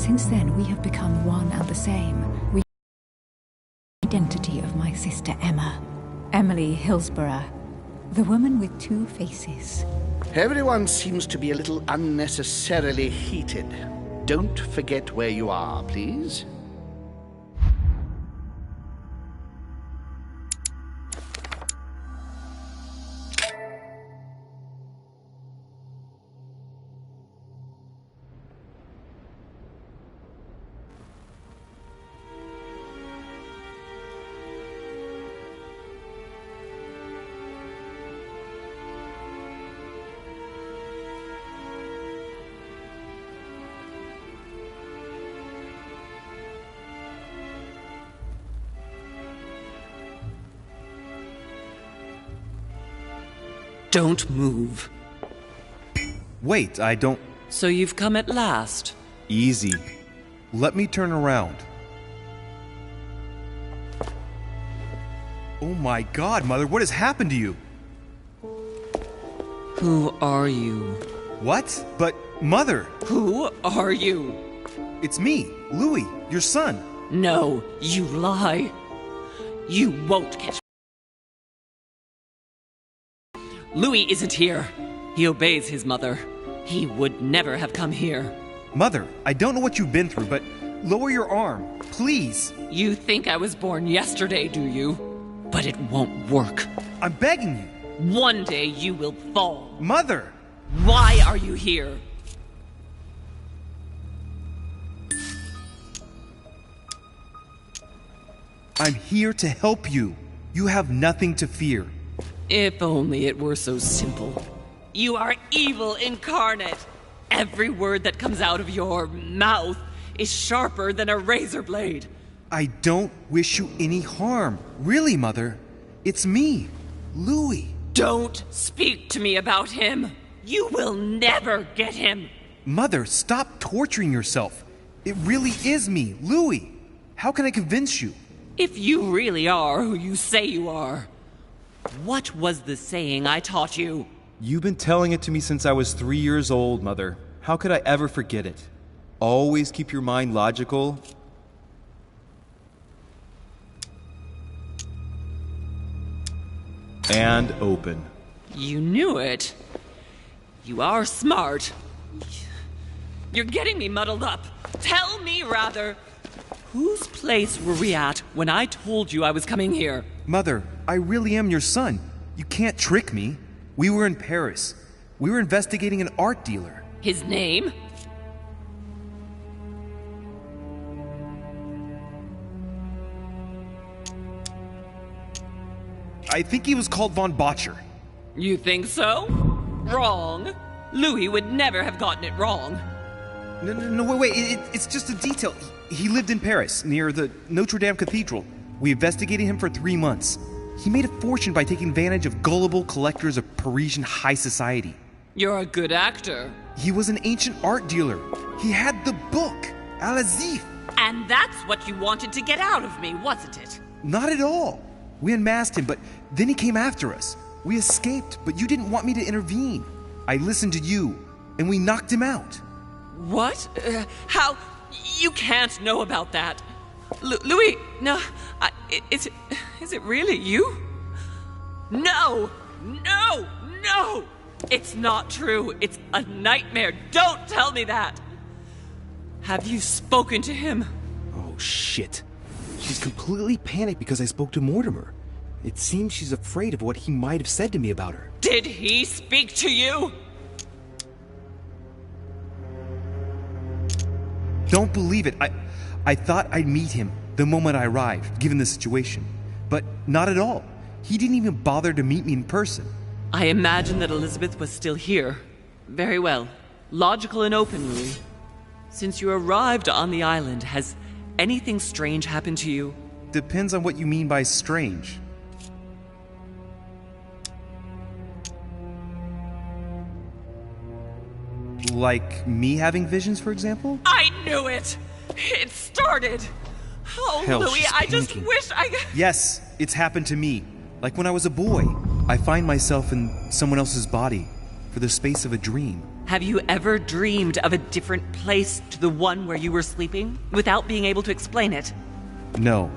Since then, we have become one and the same. We identity of my sister Emma. Emily Hillsborough. The woman with two faces. Everyone seems to be a little unnecessarily heated. Don't forget where you are, please. Don't move. Wait, I don't... So you've come at last. Easy. Let me turn around. Oh my God, Mother, what has happened to you? Who are you? What? But, Mother! Who are you? It's me, Louis, your son. No, you lie. You won't catch me. Louis isn't here. He obeys his mother. He would never have come here. Mother, I don't know what you've been through, but lower your arm, please. You think I was born yesterday, do you? But it won't work. I'm begging you. One day you will fall. Mother! Why are you here? I'm here to help you. You have nothing to fear. If only it were so simple. You are evil incarnate. Every word that comes out of your mouth is sharper than a razor blade. I don't wish you any harm. Really, Mother. It's me, Louis. Don't speak to me about him. You will never get him. Mother, stop torturing yourself. It really is me, Louis. How can I convince you? If you really are who you say you are, what was the saying I taught you? You've been telling it to me since I was 3 years old, Mother. How could I ever forget it? Always keep your mind logical. And open. You knew it. You are smart. You're getting me muddled up. Tell me, rather, whose place were we at when I told you I was coming here? Mother, I really am your son. You can't trick me. We were in Paris. We were investigating an art dealer. His name? I think he was called Von Botcher. You think so? Wrong. Louis would never have gotten it wrong. No, wait, it's just a detail. He lived in Paris, near the Notre Dame Cathedral. We investigated him for 3 months. He made a fortune by taking advantage of gullible collectors of Parisian high society. You're a good actor. He was an ancient art dealer. He had the book, Al-Azif. And that's what you wanted to get out of me, wasn't it? Not at all. We unmasked him, but then he came after us. We escaped, but you didn't want me to intervene. I listened to you, and we knocked him out. What? How? You can't know about that. Louis, no. Is it really you? No! No! No! It's not true. It's a nightmare. Don't tell me that. Have you spoken to him? Oh, shit. She's completely panicked because I spoke to Mortimer. It seems she's afraid of what he might have said to me about her. Did he speak to you? Don't believe it. I thought I'd meet him the moment I arrived, given the situation. But not at all. He didn't even bother to meet me in person. I imagine that Elizabeth was still here. Very well. Logical and open, Louis. Since you arrived on the island, has anything strange happened to you? Depends on what you mean by strange. Like me having visions, for example? I knew it! It started! Oh, Hell, Louis, she's I just panicking. wish I... Yes, it's happened to me. Like when I was a boy. I find myself in someone else's body for the space of a dream. Have you ever dreamed of a different place to the one where you were sleeping without being able to explain it? No.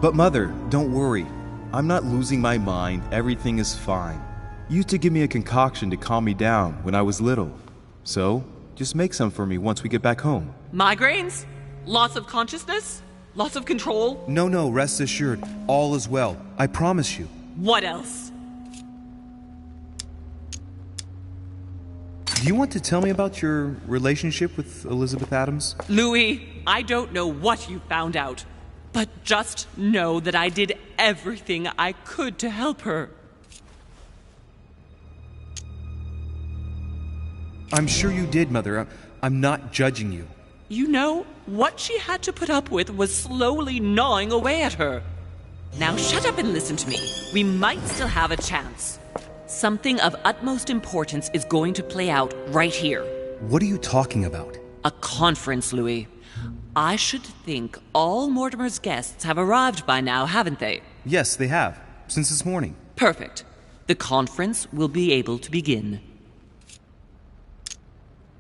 But Mother, don't worry. I'm not losing my mind. Everything is fine. You used to give me a concoction to calm me down when I was little. So, just make some for me once we get back home. Migraines? Loss of consciousness? Loss of control? No, rest assured. All is well. I promise you. What else? Do you want to tell me about your relationship with Elizabeth Adams? Louis, I don't know what you found out, but just know that I did everything I could to help her. I'm sure you did, Mother. I'm not judging you. You know, what she had to put up with was slowly gnawing away at her. Now shut up and listen to me. We might still have a chance. Something of utmost importance is going to play out right here. What are you talking about? A conference, Louis. I should think all Mortimer's guests have arrived by now, haven't they? Yes, they have. Since this morning. Perfect. The conference will be able to begin.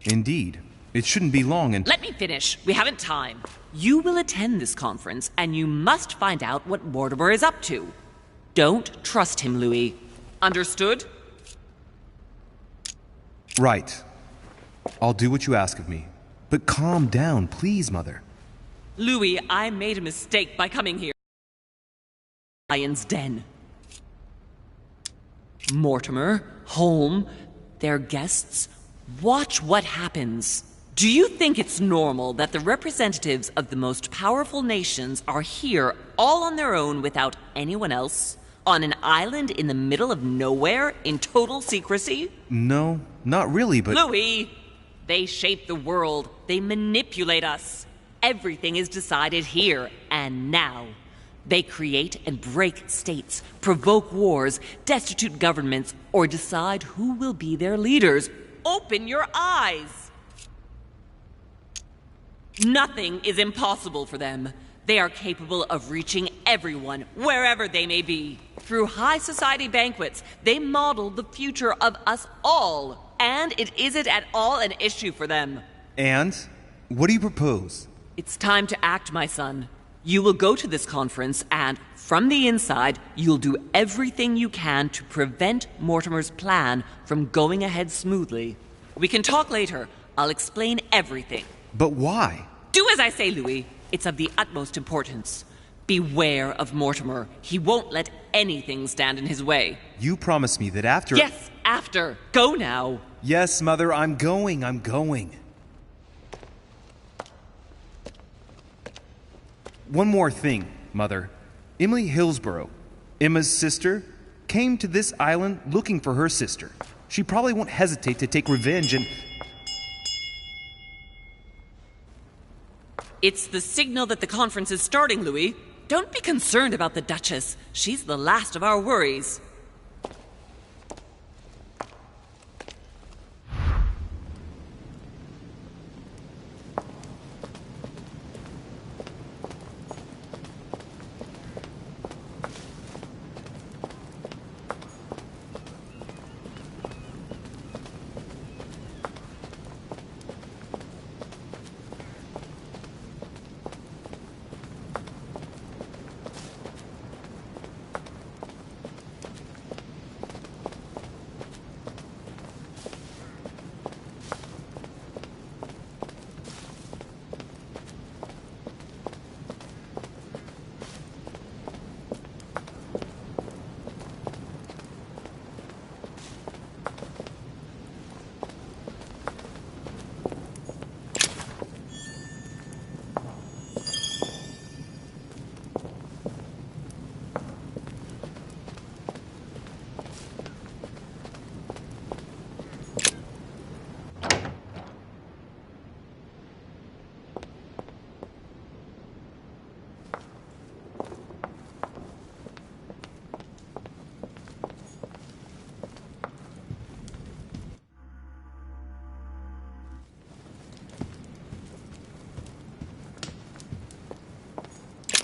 Indeed. It shouldn't be long and— Let me finish. We haven't time. You will attend this conference, and you must find out what Mortimer is up to. Don't trust him, Louis. Understood? Right. I'll do what you ask of me. But calm down, please, Mother. Louis, I made a mistake by coming here. Lion's Den. Mortimer, Holm, their guests. Watch what happens. Do you think it's normal that the representatives of the most powerful nations are here all on their own without anyone else? On an island in the middle of nowhere in total secrecy? No, not really, but— Louis! They shape the world. They manipulate us. Everything is decided here and now. They create and break states, provoke wars, destitute governments, or decide who will be their leaders. Open your eyes! Nothing is impossible for them. They are capable of reaching everyone, wherever they may be. Through high society banquets, they model the future of us all. And it isn't at all an issue for them. And? What do you propose? It's time to act, my son. You will go to this conference, and from the inside, you'll do everything you can to prevent Mortimer's plan from going ahead smoothly. We can talk later. I'll explain everything. But why? Do as I say, Louis. It's of the utmost importance. Beware of Mortimer. He won't let anything stand in his way. You promised me that after— Yes, after. Go now. Yes, Mother, I'm going. One more thing, Mother. Emily Hillsborough, Emma's sister, came to this island looking for her sister. She probably won't hesitate to take revenge and— It's the signal that the conference is starting, Louis. Don't be concerned about the Duchess. She's the last of our worries.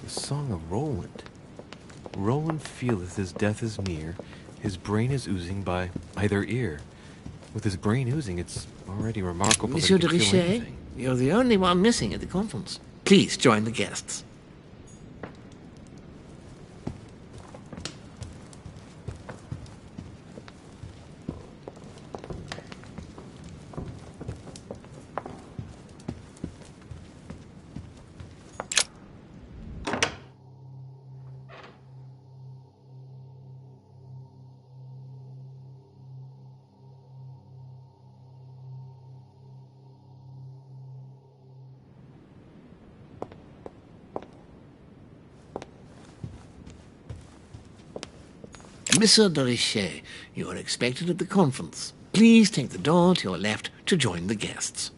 Song of Roland. Roland feeleth his death is near, his brain is oozing by either ear. With his brain oozing, it's Already remarkable Monsieur that de he could kill Richet, anything. you're the only one missing at the conference. Please join the guests. Monsieur de Richet, you are expected at the conference. Please take the door to your left to join the guests.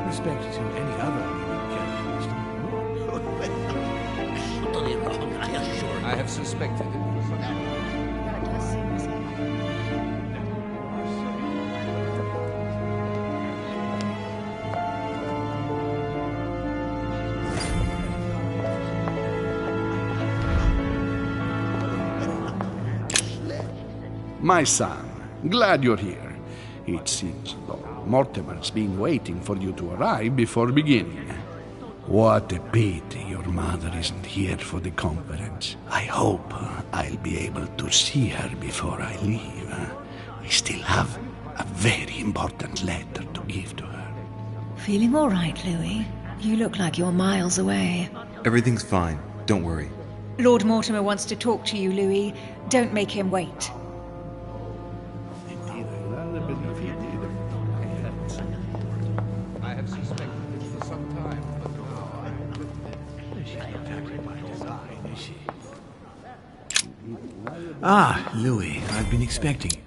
Respect to any other characters. Totally wrong, I assure you. I have suspected it. My son, glad you're here. It seems Lord Mortimer's been waiting for you to arrive before beginning. What a pity your mother isn't here for the conference. I hope I'll be able to see her before I leave. I still have a very important letter to give to her. Feeling all right, Louis? You look like you're miles away. Everything's fine. Don't worry. Lord Mortimer wants to talk to you, Louis. Don't make him wait. I have suspected it for some time, but now Ah, Louis, I've been expecting you.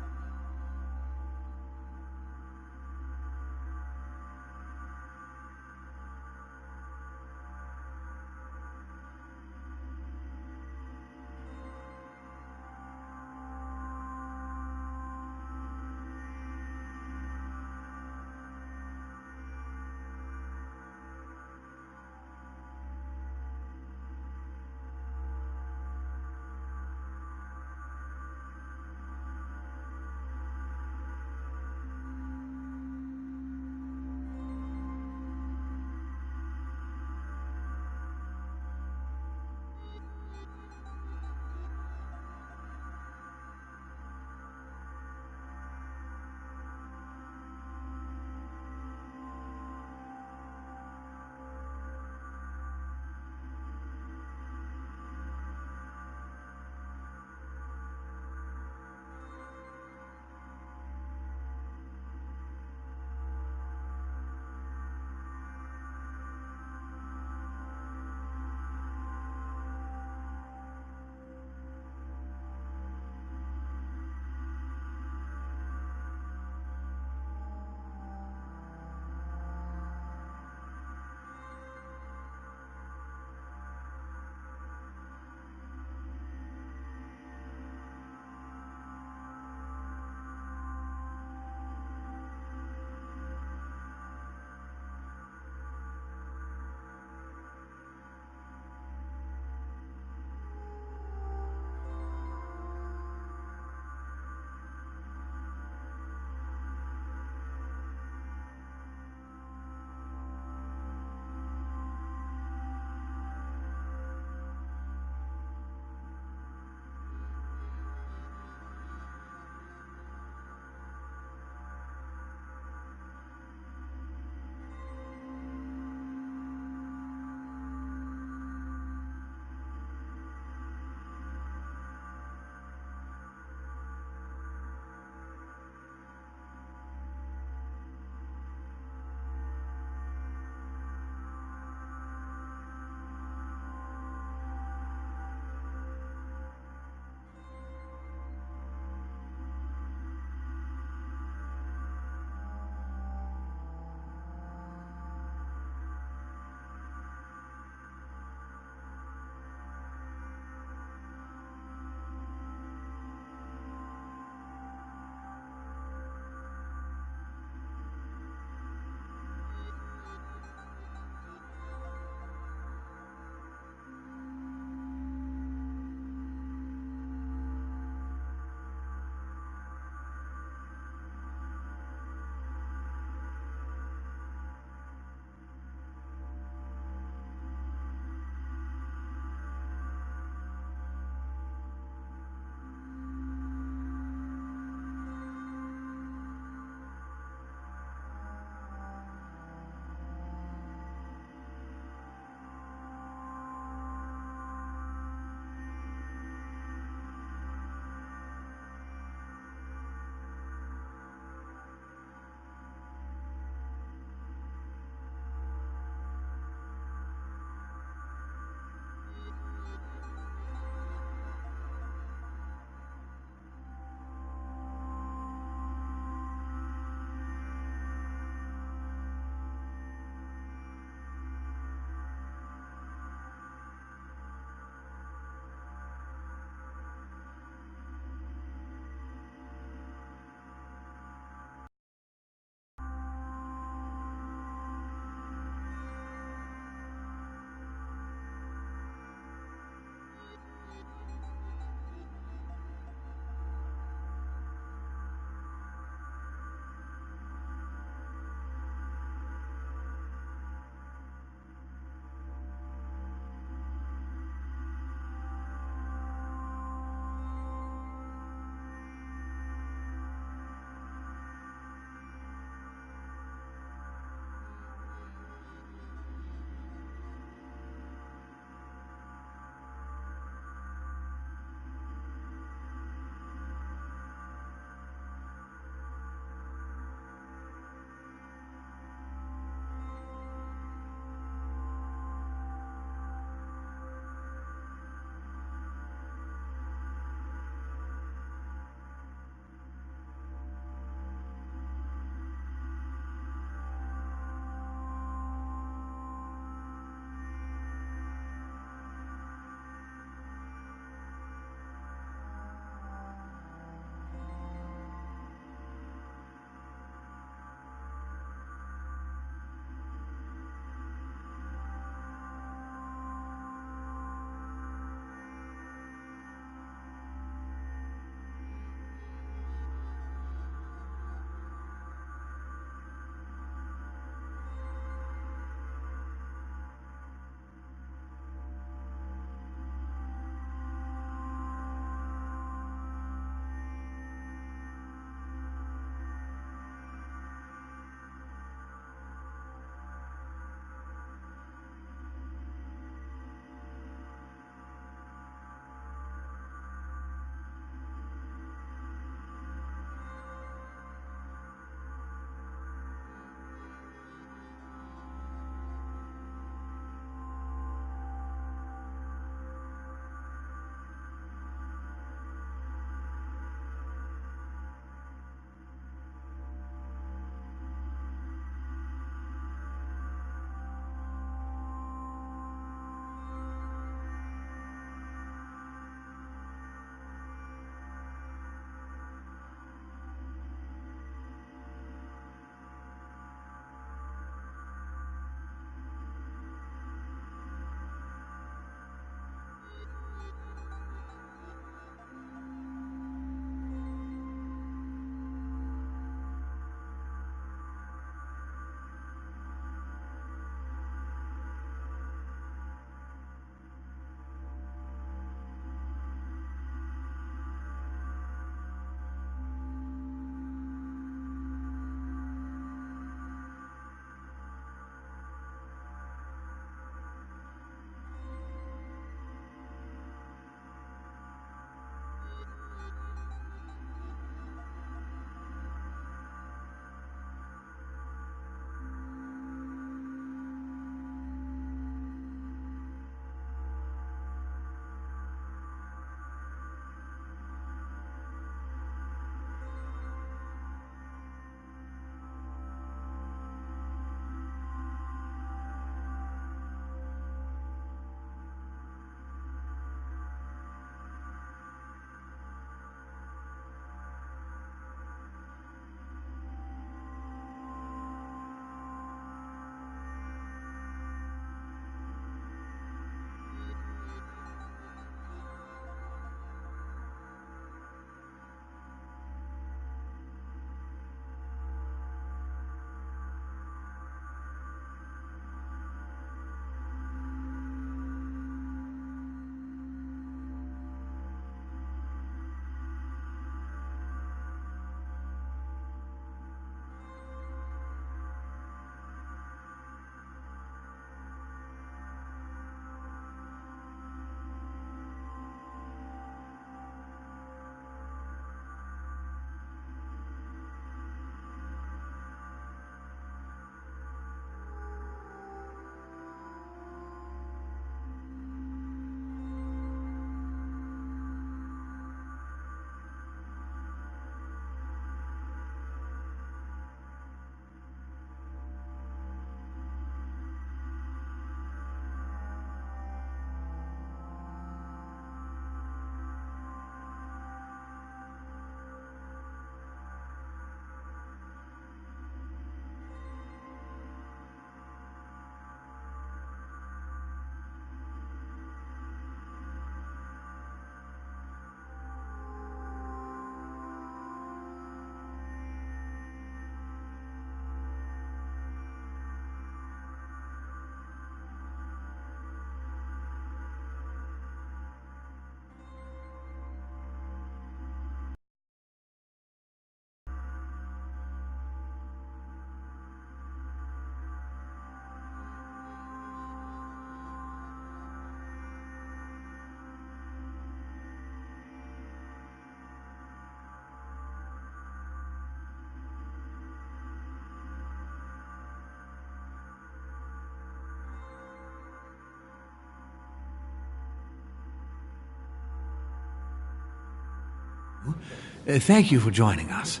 Thank you for joining us.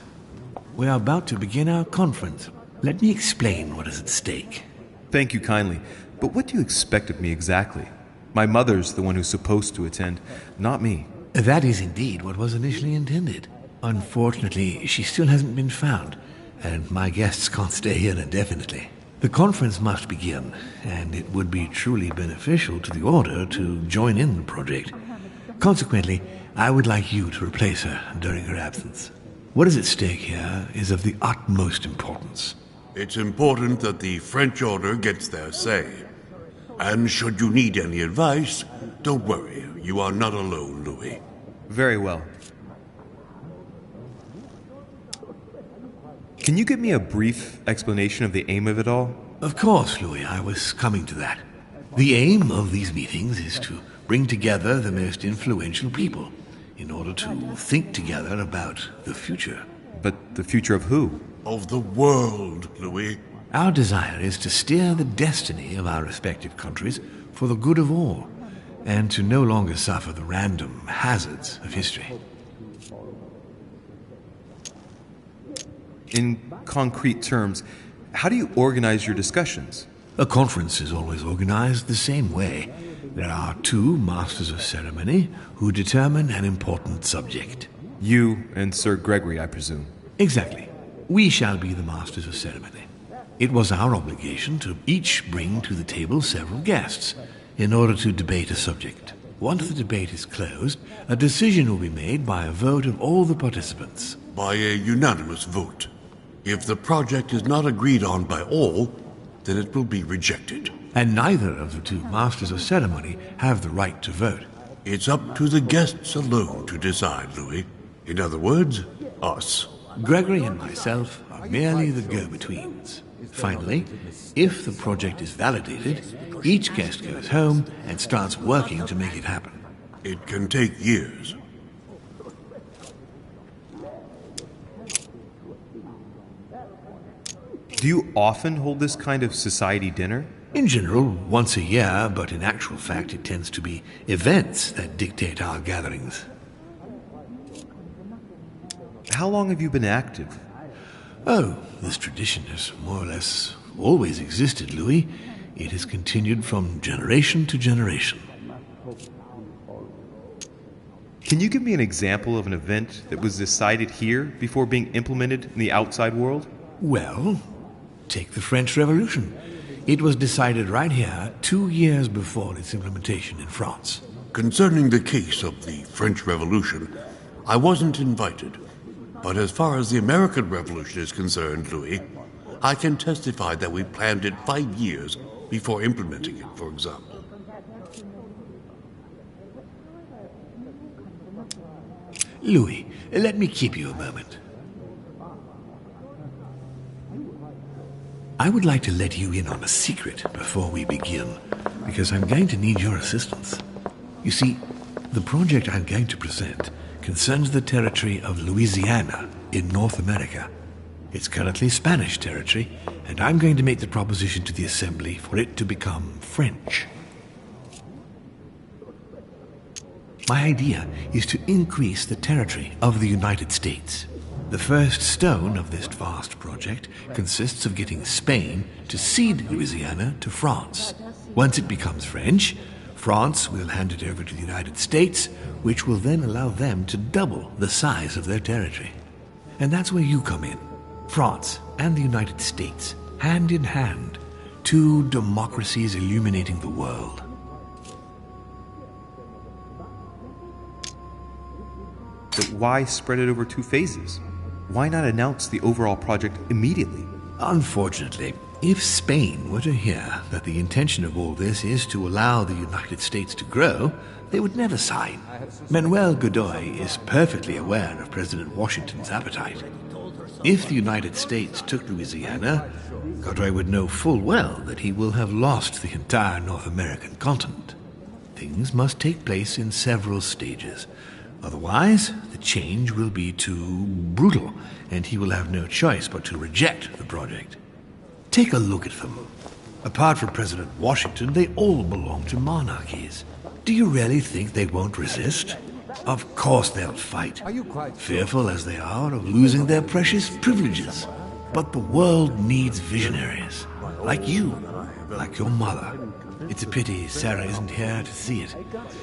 We are about to begin our conference. Let me explain what is at stake. Thank you kindly, but what do you expect of me exactly? My mother's the one who's supposed to attend, not me. That is indeed what was initially intended. Unfortunately, she still hasn't been found, and my guests can't stay here indefinitely. The conference must begin, and it would be truly beneficial to the Order to join in the project. Consequently, I would like you to replace her during her absence. What is at stake here is of the utmost importance. It's important that the French Order gets their say. And should you need any advice, don't worry. You are not alone, Louis. Very well. Can you give me a brief explanation of the aim of it all? Of course, Louis, I was coming to that. The aim of these meetings is to bring together the most influential people in order to think together about the future. But the future of who? Of the world, Louis. Our desire is to steer the destiny of our respective countries for the good of all, and to no longer suffer the random hazards of history. In concrete terms, how do you organize your discussions? A conference is always organized the same way. There are two masters of ceremony who determine an important subject. You and Sir Gregory, I presume. Exactly. We shall be the masters of ceremony. It was our obligation to each bring to the table several guests in order to debate a subject. Once the debate is closed, a decision will be made by a vote of all the participants. By a unanimous vote. If the project is not agreed on by all, then it will be rejected. And neither of the two masters of ceremony have the right to vote. It's up to the guests alone to decide, Louis. In other words, us. Gregory and myself are merely the go-betweens. Finally, if the project is validated, each guest goes home and starts working to make it happen. It can take years. Do you often hold this kind of society dinner? In general, once a year, but in actual fact it tends to be events that dictate our gatherings. How long have you been active? Oh, this tradition has more or less always existed, Louis. It has continued from generation to generation. Can you give me an example of an event that was decided here before being implemented in the outside world? Well, take the French Revolution. It was decided right here 2 years before its implementation in France. Concerning the case of the French Revolution, I wasn't invited. But as far as the American Revolution is concerned, Louis, I can testify that we planned it 5 years before implementing it, for example. Louis, let me keep you a moment. I would like to let you in on a secret before we begin, because I'm going to need your assistance. You see, the project I'm going to present concerns the territory of Louisiana in North America. It's currently Spanish territory, and I'm going to make the proposition to the Assembly for it to become French. My idea is to increase the territory of the United States. The first stone of this vast project consists of getting Spain to cede Louisiana to France. Once it becomes French, France will hand it over to the United States, which will then allow them to double the size of their territory. And that's where you come in. France and the United States, hand in hand, two democracies illuminating the world. But why spread it over 2 phases? Why not announce the overall project immediately? Unfortunately, if Spain were to hear that the intention of all this is to allow the United States to grow, they would never sign. Manuel Godoy is perfectly aware of President Washington's appetite. If the United States took Louisiana, Godoy would know full well that he will have lost the entire North American continent. Things must take place in several stages. Otherwise, the change will be too brutal, and he will have no choice but to reject the project. Take a look at them. Apart from President Washington, they all belong to monarchies. Do you really think they won't resist? Of course they'll fight, fearful as they are of losing their precious privileges. But the world needs visionaries, like you, like your mother. It's a pity Sarah isn't here to see it.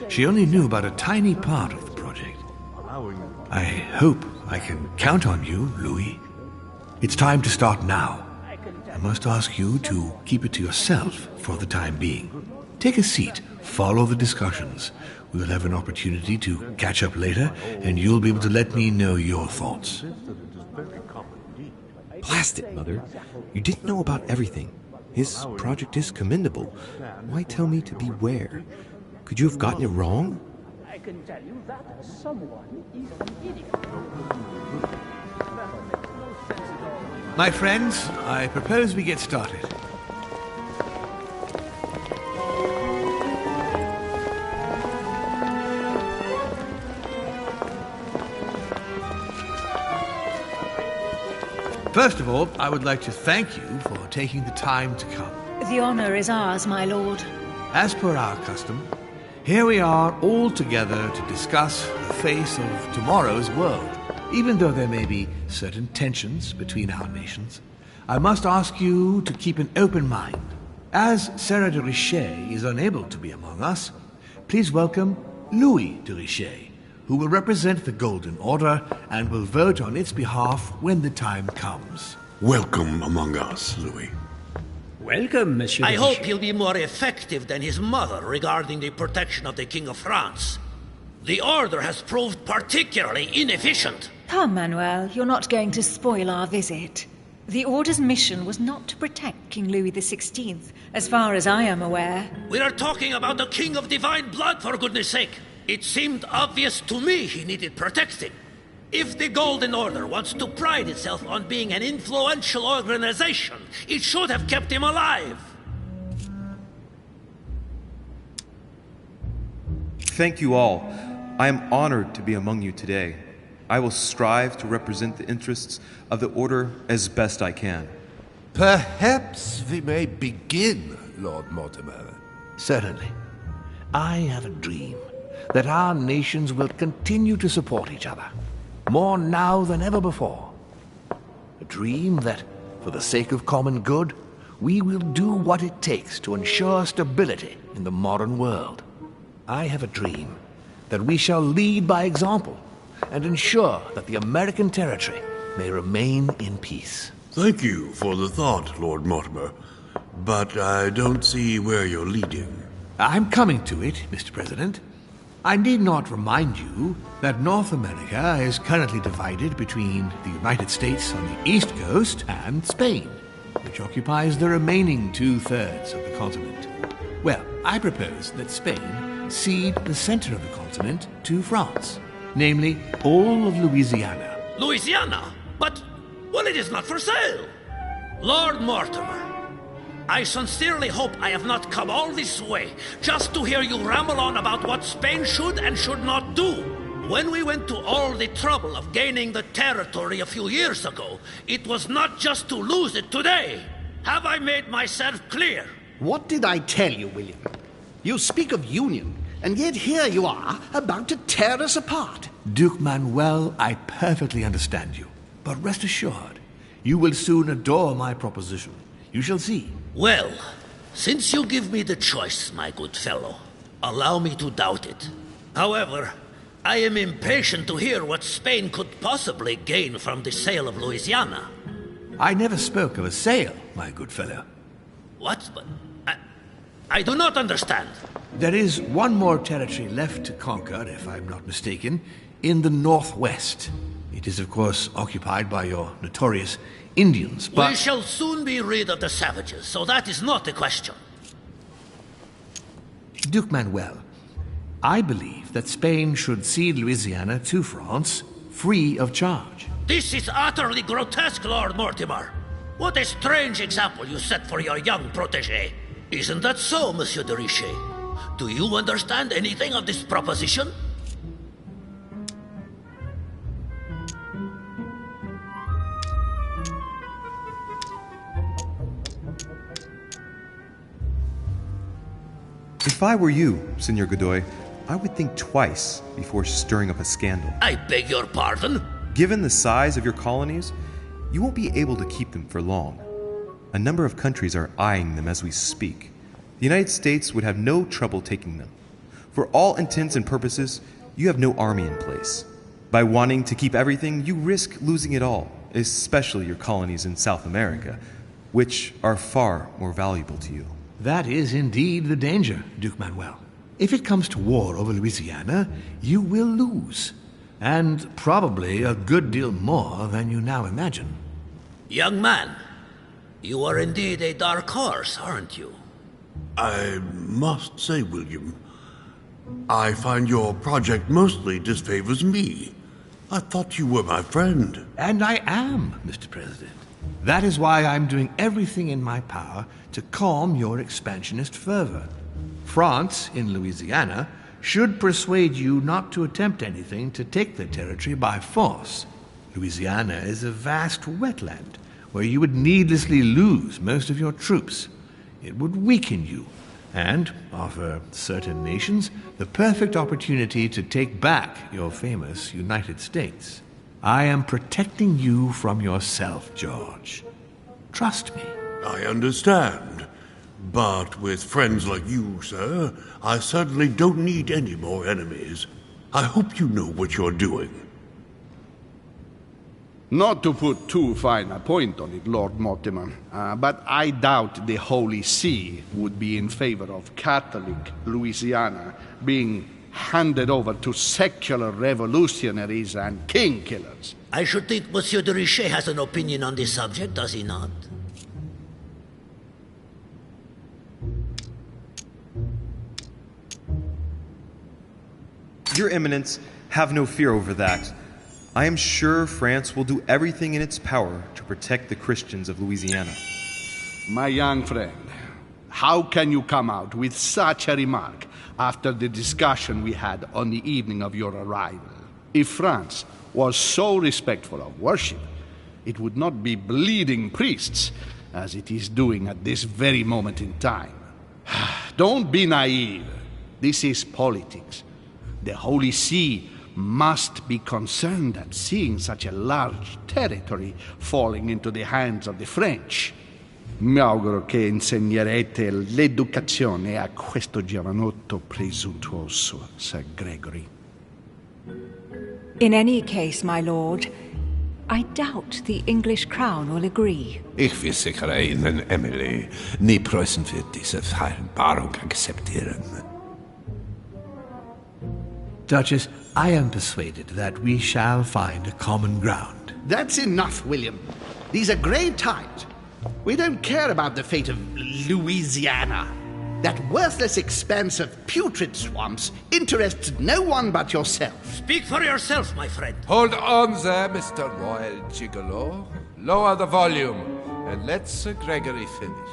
She only knew about a tiny part of the project. I hope I can count on you, Louis. It's time to start now. I must ask you to keep it to yourself for the time being. Take a seat, follow the discussions. We will have an opportunity to catch up later, and you'll be able to let me know your thoughts. Blast it, Mother. You didn't know about everything. His project is commendable. Why tell me to beware? Could you have gotten it wrong? I can tell you that someone is an idiot. My friends, I propose we get started. First of all, I would like to thank you for taking the time to come. The honor is ours, my lord. As per our custom, here we are all together to discuss the face of tomorrow's world. Even though there may be certain tensions between our nations, I must ask you to keep an open mind. As Sarah de Richet is unable to be among us, please welcome Louis de Richet, who will represent the Golden Order and will vote on its behalf when the time comes. Welcome among us, Louis. Welcome, Monsieur. I hope he'll be more effective than his mother regarding the protection of the King of France. The Order has proved particularly inefficient. Come, Manuel, you're not going to spoil our visit. The Order's mission was not to protect King Louis XVI, as far as I am aware. We are talking about the King of Divine Blood, for goodness sake. It seemed obvious to me he needed protecting. If the Golden Order wants to pride itself on being an influential organization, it should have kept him alive. Thank you all. I am honored to be among you today. I will strive to represent the interests of the Order as best I can. Perhaps we may begin, Lord Mortimer. Certainly. I have a dream that our nations will continue to support each other, more now than ever before. A dream that, for the sake of common good, we will do what it takes to ensure stability in the modern world. I have a dream that we shall lead by example and ensure that the American territory may remain in peace. Thank you for the thought, Lord Mortimer, but I don't see where you're leading. I'm coming to it, Mr. President. I need not remind you that North America is currently divided between the United States on the east coast and Spain, which occupies the remaining 2/3 of the continent. Well, I propose that Spain cede the center of the continent to France, namely all of Louisiana. Louisiana? But, well, it is not for sale. Lord Mortimer, I sincerely hope I have not come all this way just to hear you ramble on about what Spain should and should not do. When we went to all the trouble of gaining the territory a few years ago, it was not just to lose it today. Have I made myself clear? What did I tell you, William? You speak of union, and yet here you are, about to tear us apart. Duke Manuel, I perfectly understand you. But rest assured, you will soon adore my proposition. You shall see. Well, since you give me the choice, my good fellow, allow me to doubt it. However, I am impatient to hear what Spain could possibly gain from the sale of Louisiana. I never spoke of a sale, my good fellow. What? But I do not understand. There is one more territory left to conquer, if I'm not mistaken, in the northwest. It is, of course, occupied by your notorious Indians, but... We shall soon be rid of the savages, so that is not a question. Duke Manuel, I believe that Spain should cede Louisiana to France free of charge. This is utterly grotesque, Lord Mortimer. What a strange example you set for your young protégé. Isn't that so, Monsieur de Richet? Do you understand anything of this proposition? If I were you, Senor Godoy, I would think twice before stirring up a scandal. I beg your pardon? Given the size of your colonies, you won't be able to keep them for long. A number of countries are eyeing them as we speak. The United States would have no trouble taking them. For all intents and purposes, you have no army in place. By wanting to keep everything, you risk losing it all, especially your colonies in South America, which are far more valuable to you. That is indeed the danger, Duke Manuel. If it comes to war over Louisiana, you will lose. And probably a good deal more than you now imagine. Young man, you are indeed a dark horse, aren't you? I must say, William, I find your project mostly disfavors me. I thought you were my friend. And I am, Mr. President. That is why I'm doing everything in my power to calm your expansionist fervor. France, in Louisiana, should persuade you not to attempt anything to take the territory by force. Louisiana is a vast wetland where you would needlessly lose most of your troops. It would weaken you and offer certain nations the perfect opportunity to take back your famous United States. I am protecting you from yourself, George. Trust me. I understand. But with friends like you, sir, I certainly don't need any more enemies. I hope you know what you're doing. Not to put too fine a point on it, Lord Mortimer, but I doubt the Holy See would be in favor of Catholic Louisiana being handed over to secular revolutionaries and king killers. I should think Monsieur de Richet has an opinion on this subject, does he not? Your Eminence, have no fear over that. I am sure France will do everything in its power to protect the Christians of Louisiana. My young friend, how can you come out with such a remark after the discussion we had on the evening of your arrival? If France was so respectful of worship, it would not be bleeding priests as it is doing at this very moment in time. Don't be naive. This is politics. The Holy See must be concerned at seeing such a large territory falling into the hands of the French. Mi auguro che insegnerete l'educazione a questo giovanotto presuntuoso, Sir Gregory. In any case, my lord, I doubt the English crown will agree. Ich versichere Ihnen, Emily, nie Preußen wird diese Vereinbarung akzeptieren. Duchess, I am persuaded that we shall find a common ground. That's enough, William. These are grave times. We don't care about the fate of Louisiana. That worthless expanse of putrid swamps interests no one but yourself. Speak for yourself, my friend. Hold on there, Mr. Royal Gigolo. Lower the volume, and let Sir Gregory finish.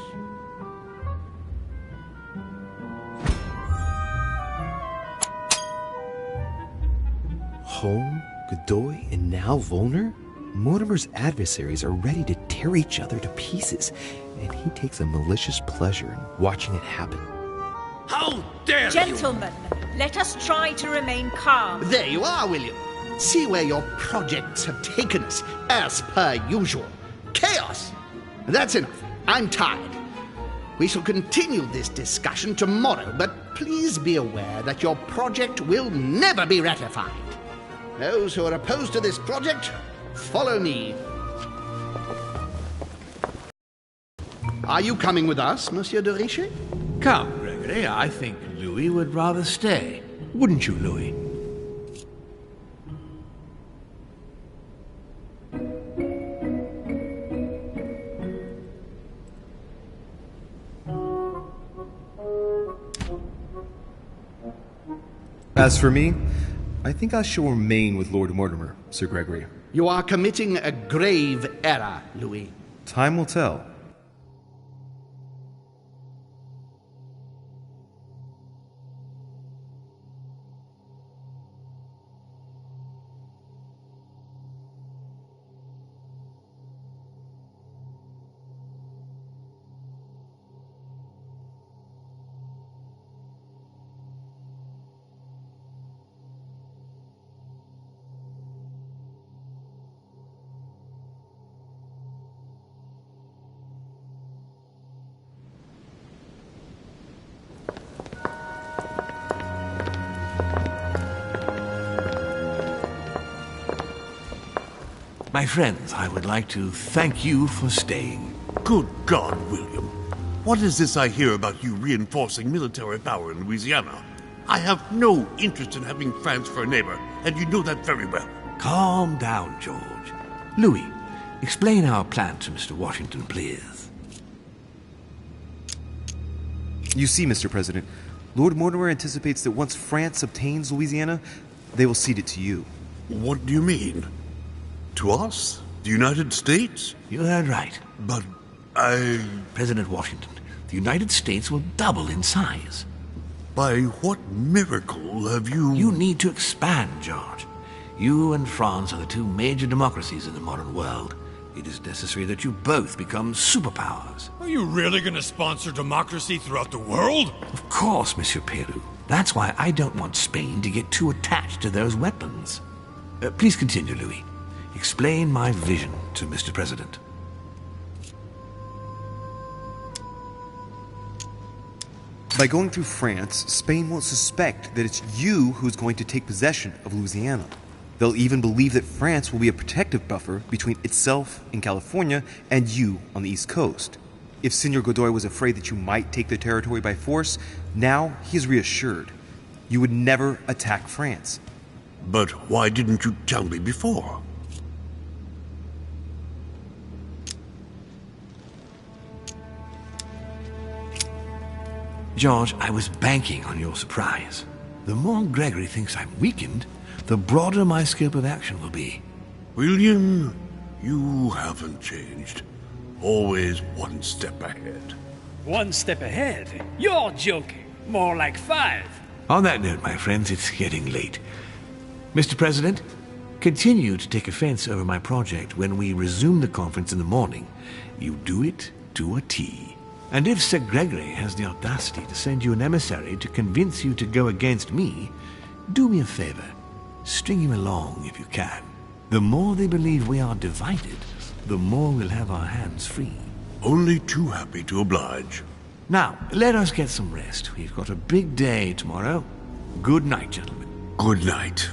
Home, Godoy, and now Volner? Mortimer's adversaries are ready to tear each other to pieces, and he takes a malicious pleasure in watching it happen. How dare Gentlemen, let us try to remain calm. There you are, William. See where your projects have taken us, as per usual. Chaos! That's enough. I'm tired. We shall continue this discussion tomorrow, but please be aware that your project will never be ratified. Those who are opposed to this project, follow me. Are you coming with us, Monsieur de Richet? Come, Gregory, I think Louis would rather stay. Wouldn't you, Louis? As for me, I think I shall remain with Lord Mortimer, Sir Gregory. You are committing a grave error, Louis. Time will tell. My friends, I would like to thank you for staying. Good God, William. What is this I hear about you reinforcing military power in Louisiana? I have no interest in having France for a neighbor, and you know that very well. Calm down, George. Louis, explain our plan to Mr. Washington, please. You see, Mr. President, Lord Mortimer anticipates that once France obtains Louisiana, they will cede it to you. What do you mean? To us? The United States? You heard right. But President Washington, the United States will double in size. By what miracle have you... You need to expand, George. You and France are the two major democracies in the modern world. It is necessary that you both become superpowers. Are you really going to sponsor democracy throughout the world? Of course, Monsieur Peru. That's why I don't want Spain to get too attached to those weapons. Please continue, Louis. Explain my vision to Mr. President. By going through France, Spain won't suspect that it's you who's going to take possession of Louisiana. They'll even believe that France will be a protective buffer between itself in California and you on the East Coast. If Senor Godoy was afraid that you might take the territory by force, now he is reassured. You would never attack France. But why didn't you tell me before? George, I was banking on your surprise. The more Gregory thinks I'm weakened, the broader my scope of action will be. William, you haven't changed. Always one step ahead. 1 step ahead? You're joking. More like 5. On that note, my friends, it's getting late. Mr. President, continue to take offense over my project when we resume the conference in the morning. You do it to a T. And if Sir Gregory has the audacity to send you an emissary to convince you to go against me, do me a favor. String him along if you can. The more they believe we are divided, the more we'll have our hands free. Only too happy to oblige. Now, let us get some rest. We've got a big day tomorrow. Good night, gentlemen. Good night.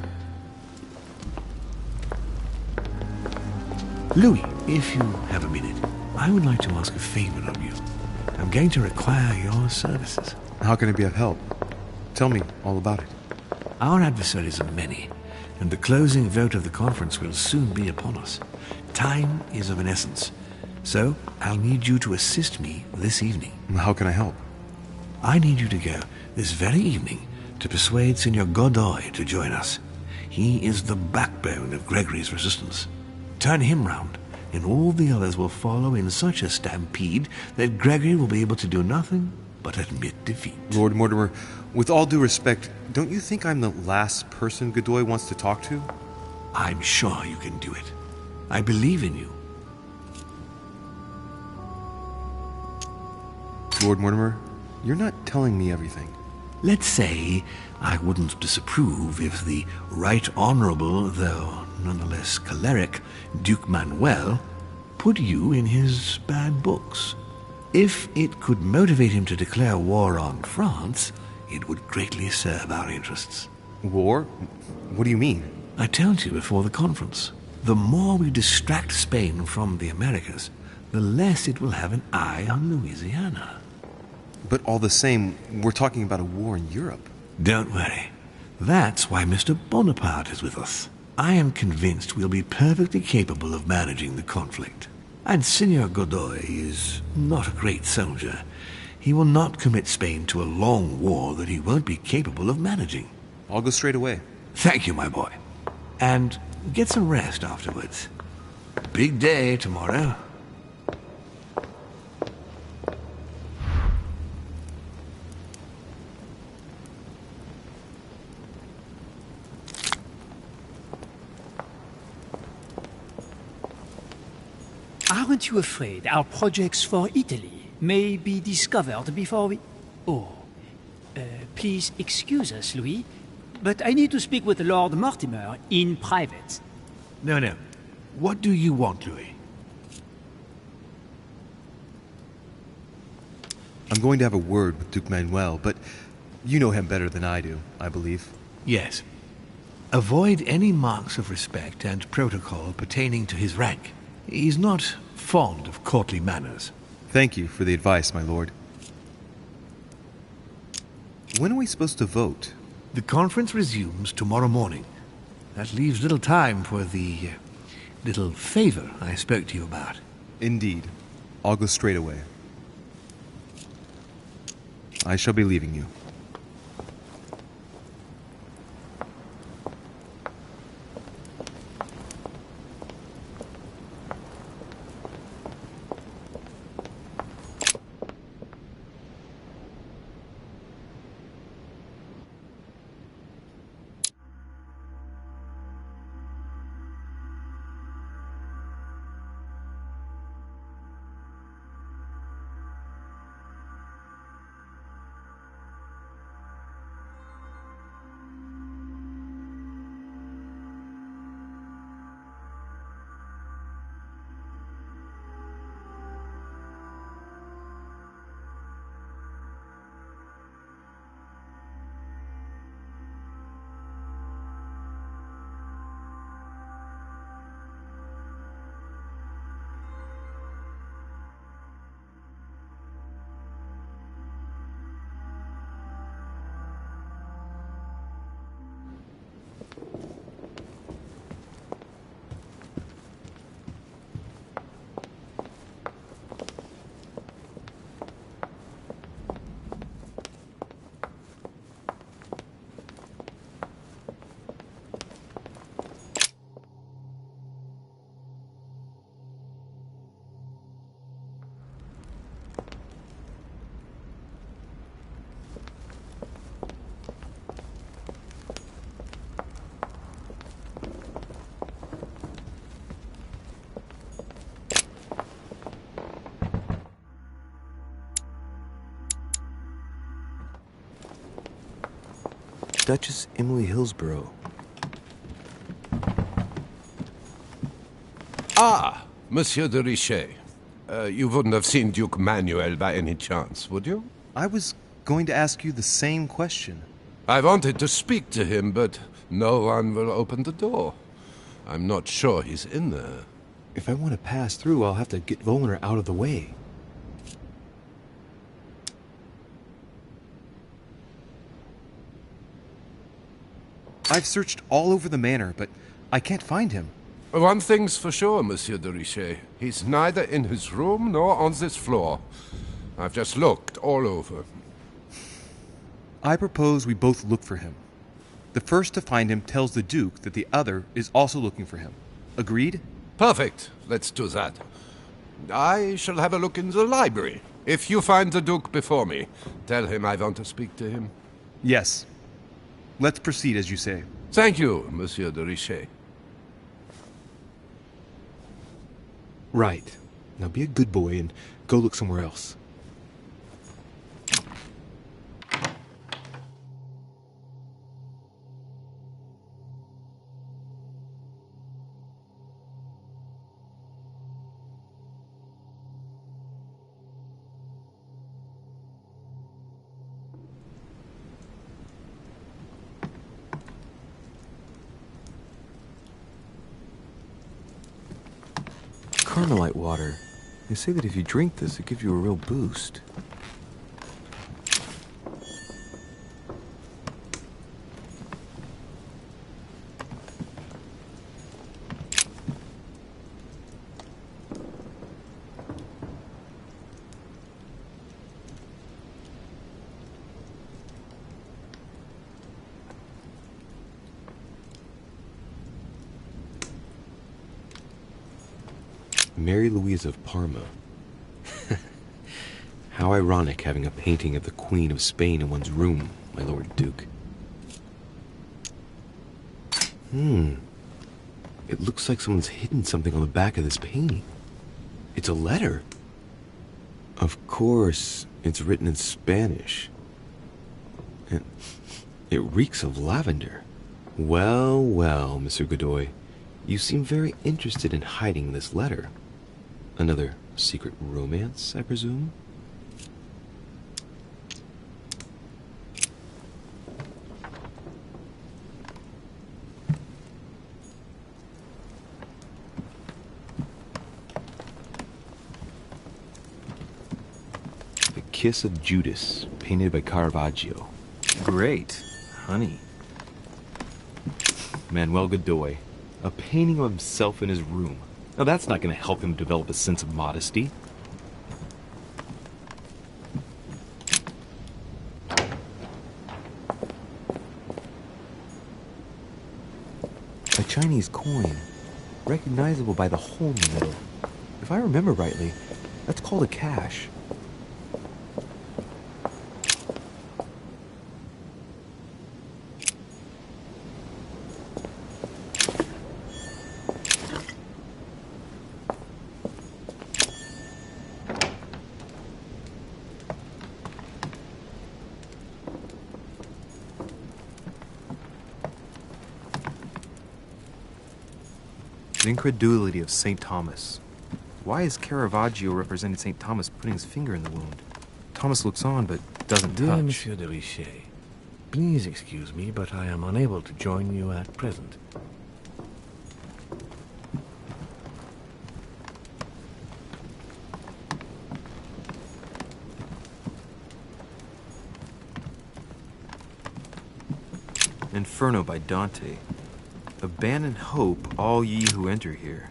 Louis, if you have a minute, I would like to ask a favor of you. I'm going to require your services. How can I be of help? Tell me all about it. Our adversaries are many, and the closing vote of the conference will soon be upon us. Time is of an essence, so I'll need you to assist me this evening. How can I help? I need you to go this very evening to persuade Senor Godoy to join us. He is the backbone of Gregory's resistance. Turn him round, and all the others will follow in such a stampede that Gregory will be able to do nothing but admit defeat. Lord Mortimer, with all due respect, don't you think I'm the last person Godoy wants to talk to? I'm sure you can do it. I believe in you. Lord Mortimer, you're not telling me everything. Let's say I wouldn't disapprove if the Right Honorable, though nonetheless choleric, Duke Manuel put you in his bad books. If it could motivate him to declare war on France, it would greatly serve our interests. War? What do you mean? I told you before the conference. The more we distract Spain from the Americas, the less it will have an eye on Louisiana. But all the same, we're talking about a war in Europe. Don't worry. That's why Mr. Bonaparte is with us. I am convinced we'll be perfectly capable of managing the conflict. And Senor Godoy is not a great soldier. He will not commit Spain to a long war that he won't be capable of managing. I'll go straight away. Thank you, my boy. And get some rest afterwards. Big day tomorrow. Aren't you afraid our projects for Italy may be discovered before we... Oh, please excuse us, Louis, but I need to speak with Lord Mortimer in private. No. What do you want, Louis? I'm going to have a word with Duke Manuel, but you know him better than I do, I believe. Yes. Avoid any marks of respect and protocol pertaining to his rank. He's not fond of courtly manners. Thank you for the advice, my lord. When are we supposed to vote? The conference resumes tomorrow morning. That leaves little time for the little favor I spoke to you about. Indeed. I'll go straight away. I shall be leaving you. Duchess Emily Hillsborough. Ah, Monsieur de Richet. You wouldn't have seen Duke Manuel by any chance, would you? I was going to ask you the same question. I wanted to speak to him, but no one will open the door. I'm not sure he's in there. If I want to pass through, I'll have to get Volner out of the way. I've searched all over the manor, but I can't find him. One thing's for sure, Monsieur de Richet. He's neither in his room nor on this floor. I've just looked all over. I propose we both look for him. The first to find him tells the Duke that the other is also looking for him. Agreed? Perfect. Let's do that. I shall have a look in the library. If you find the Duke before me, tell him I want to speak to him. Yes. Let's proceed as you say. Thank you, Monsieur de Richet. Right. Now be a good boy and go look somewhere else. Carmelite water. They say that if you drink this, it gives you a real boost. Mary Louise of Parma. How ironic having a painting of the Queen of Spain in one's room, my Lord Duke. It looks like someone's hidden something on the back of this painting. It's a letter. Of course, it's written in Spanish. And it reeks of lavender. Well, well, Monsieur Godoy. You seem very interested in hiding this letter. Another secret romance, I presume? Kiss of Judas, painted by Caravaggio. Great. Honey. Manuel Godoy, a painting of himself in his room. Now that's not going to help him develop a sense of modesty. A Chinese coin, recognizable by the hole in the middle. If I remember rightly, that's called a cash. The incredulity of St. Thomas. Why is Caravaggio representing St. Thomas putting his finger in the wound? Thomas looks on, but doesn't Dear touch. Monsieur de Richet, please excuse me, but I am unable to join you at present. Inferno by Dante. Abandon hope, all ye who enter here.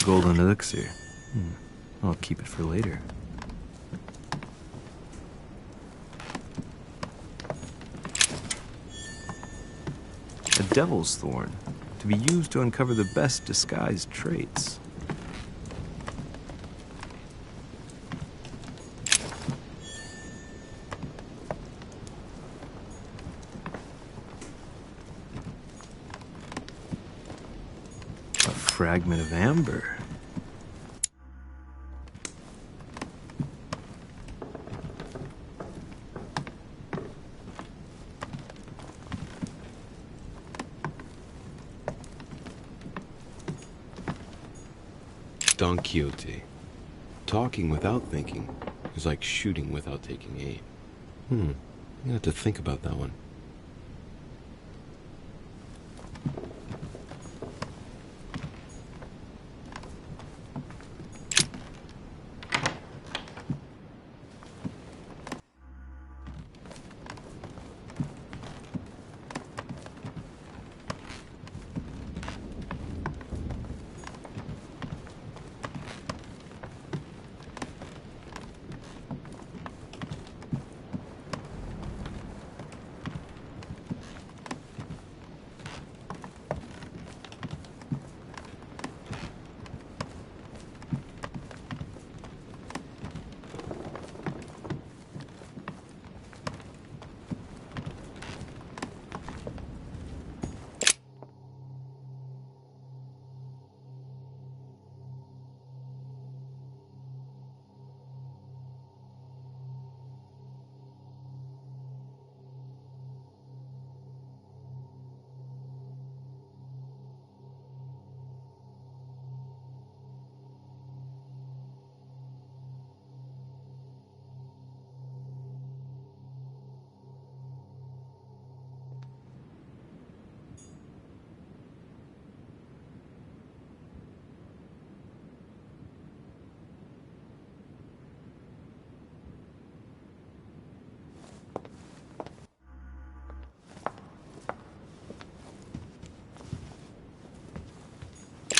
Golden elixir. I'll keep it for later. A devil's thorn, to be used to uncover the best disguised traits. A fragment of amber. Don Quixote. Talking without thinking is like shooting without taking aim. You have to think about that one.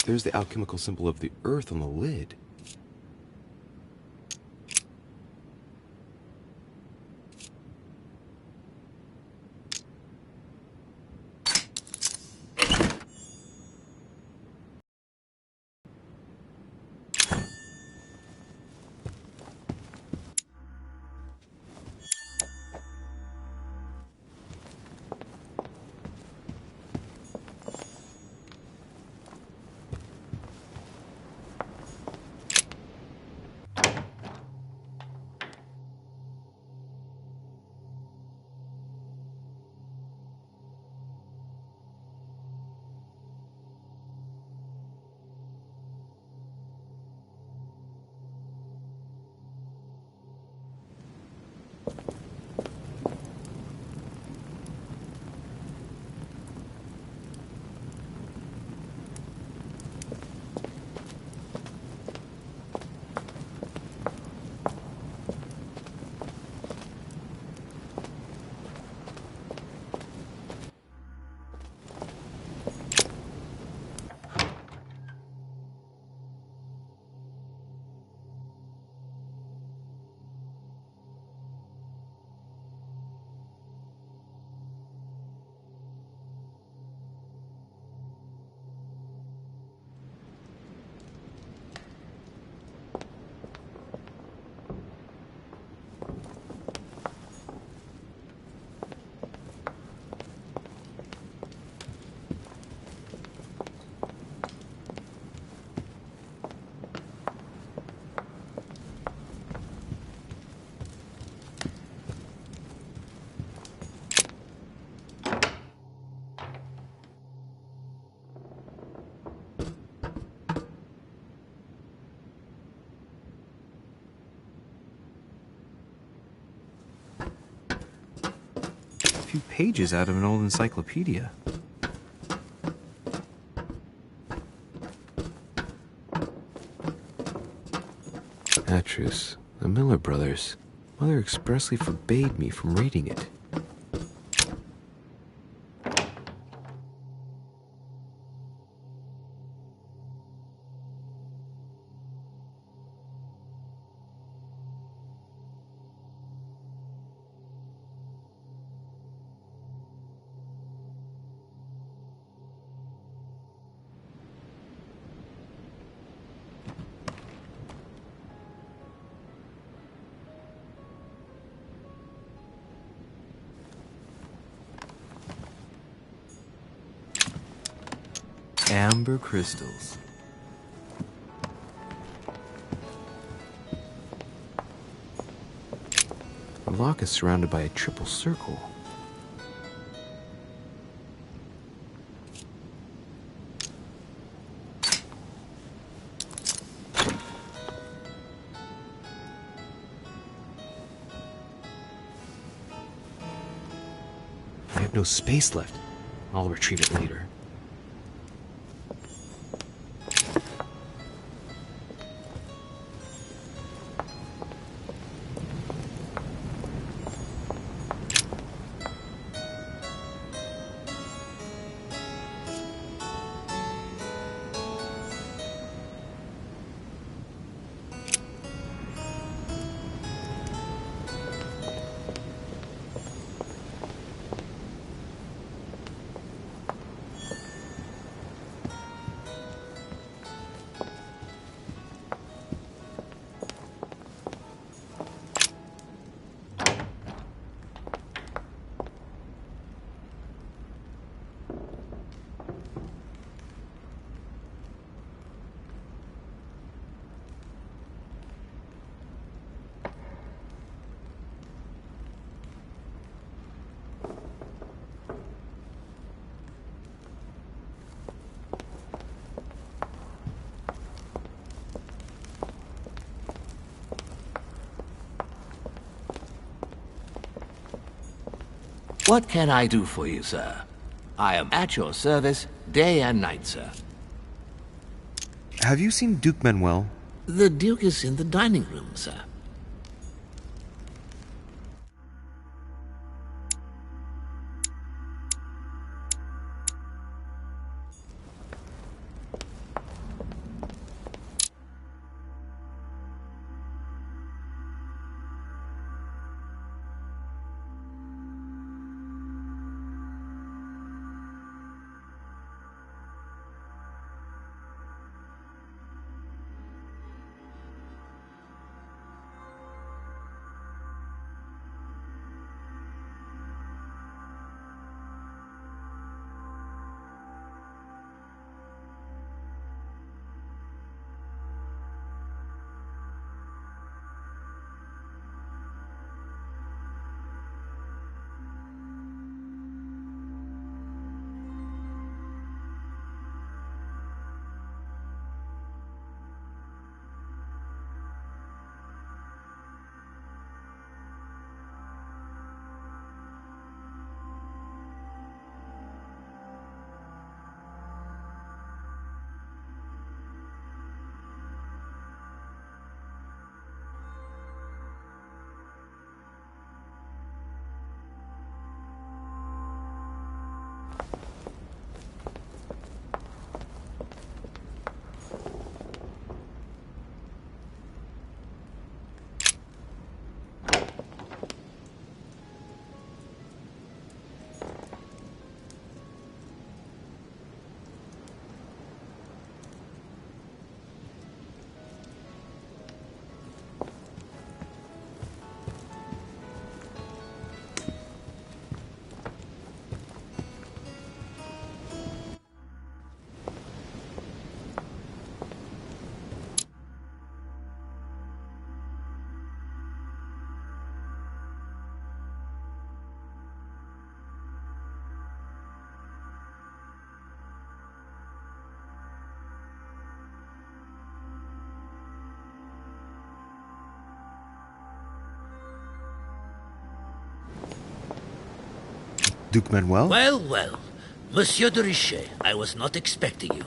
There's the alchemical symbol of the earth on the lid. few pages out of an old encyclopedia. Atrus, the Miller Brothers. Mother expressly forbade me from reading it. Amber crystals. The lock is surrounded by a triple circle. I have no space left. I'll retrieve it later. What can I do for you, sir? I am at your service day and night, sir. Have you seen Duke Manuel? The Duke is in the dining room, sir. Duke Manuel? Well, well. Monsieur de Richet, I was not expecting you.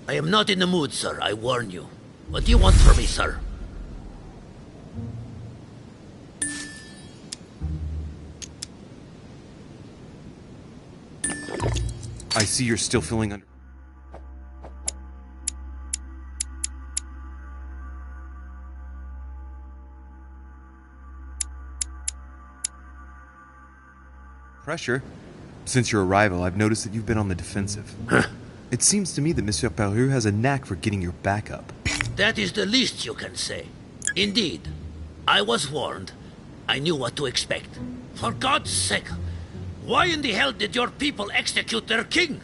I am not in the mood, sir, I warn you. What do you want from me, sir? I see you're still feeling under... pressure. Since your arrival, I've noticed that you've been on the defensive. It seems to me that Monsieur Peru has a knack for getting your back up. That is the least you can say. Indeed, I was warned. I knew what to expect. For God's sake, why in the hell did your people execute their king?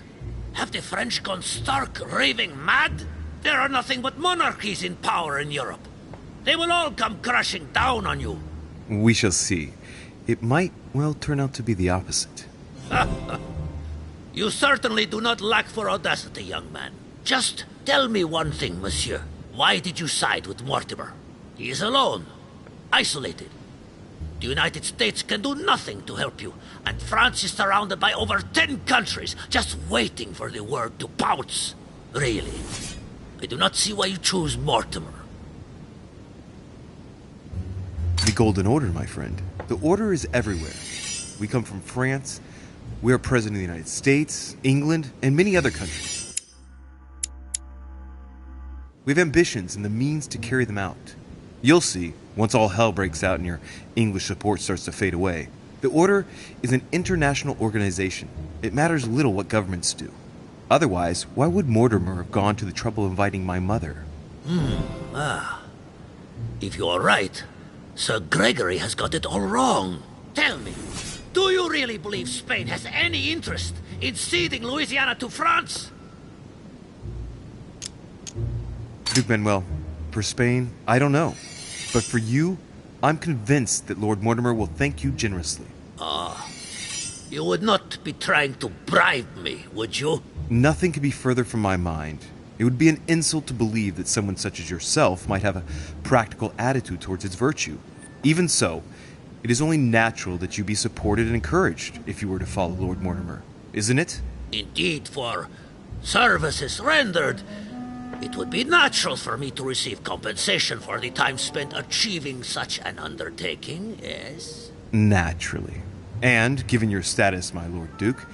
Have the French gone stark raving mad? There are nothing but monarchies in power in Europe. They will all come crashing down on you. We shall see. It might, well, turn out to be the opposite. You certainly do not lack for audacity, young man. Just tell me one thing, monsieur. Why did you side with Mortimer? He is alone, isolated. The United States can do nothing to help you, and France is surrounded by over 10 countries just waiting for the word to pounce. Really, I do not see why you choose Mortimer. The Golden Order, my friend. The Order is everywhere. We come from France. We are President of the United States, England, and many other countries. We have ambitions and the means to carry them out. You'll see, once all hell breaks out and your English support starts to fade away. The Order is an international organization. It matters little what governments do. Otherwise, why would Mortimer have gone to the trouble of inviting my mother? If you are right, Sir Gregory has got it all wrong. Tell me, do you really believe Spain has any interest in ceding Louisiana to France? Duke Manuel, for Spain, I don't know. But for you, I'm convinced that Lord Mortimer will thank you generously. You would not be trying to bribe me, would you? Nothing could be further from my mind. It would be an insult to believe that someone such as yourself might have a practical attitude towards its virtue. Even so, it is only natural that you be supported and encouraged if you were to follow Lord Mortimer, isn't it? Indeed, for services rendered, it would be natural for me to receive compensation for the time spent achieving such an undertaking, yes? Naturally. And, given your status, my Lord Duke,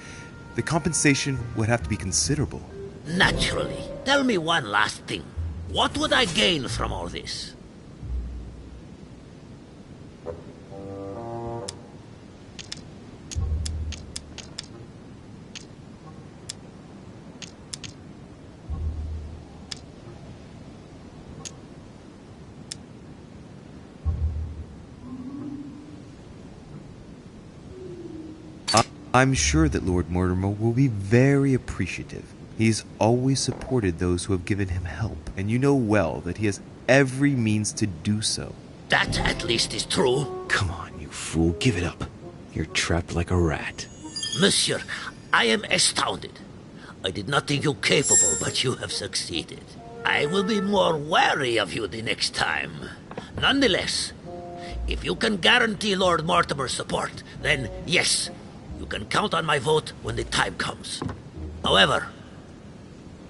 the compensation would have to be considerable. Naturally. Tell me one last thing. What would I gain from all this? I'm sure that Lord Mortimer will be very appreciative. He's always supported those who have given him help, and you know well that he has every means to do so. That at least is true. Come on, you fool, give it up. You're trapped like a rat. Monsieur, I am astounded. I did not think you capable, but you have succeeded. I will be more wary of you the next time. Nonetheless, if you can guarantee Lord Mortimer's support, then yes, you can count on my vote when the time comes. However,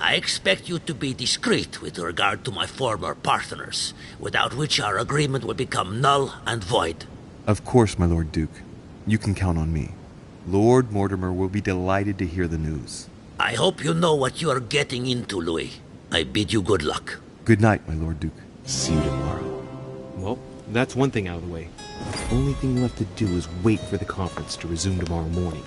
I expect you to be discreet with regard to my former partners, without which our agreement will become null and void. Of course, my Lord Duke. You can count on me. Lord Mortimer will be delighted to hear the news. I hope you know what you are getting into, Louis. I bid you good luck. Good night, my Lord Duke. See you tomorrow. Well, that's one thing out of the way. The only thing left to do is wait for the conference to resume tomorrow morning.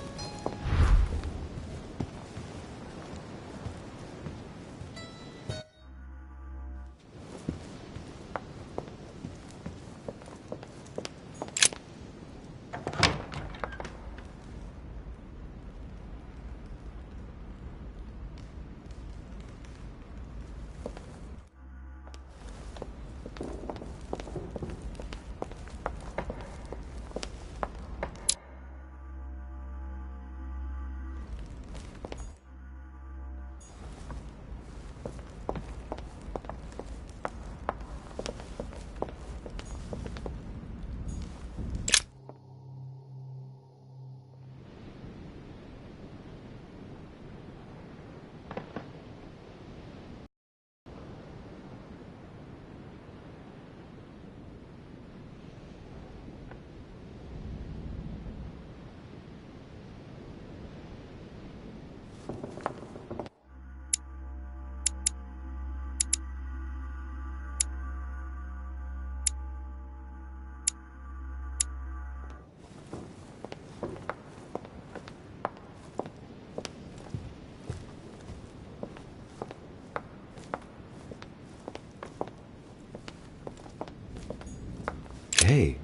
Hey,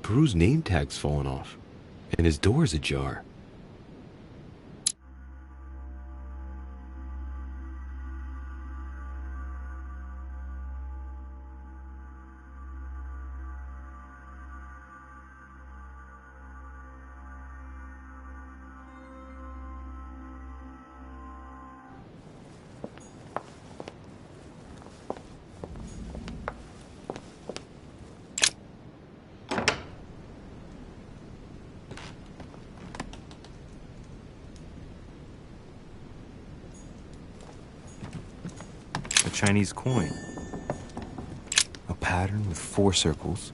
Peru's name tag's fallen off, and his door's ajar. A Chinese coin. A pattern with 4 circles.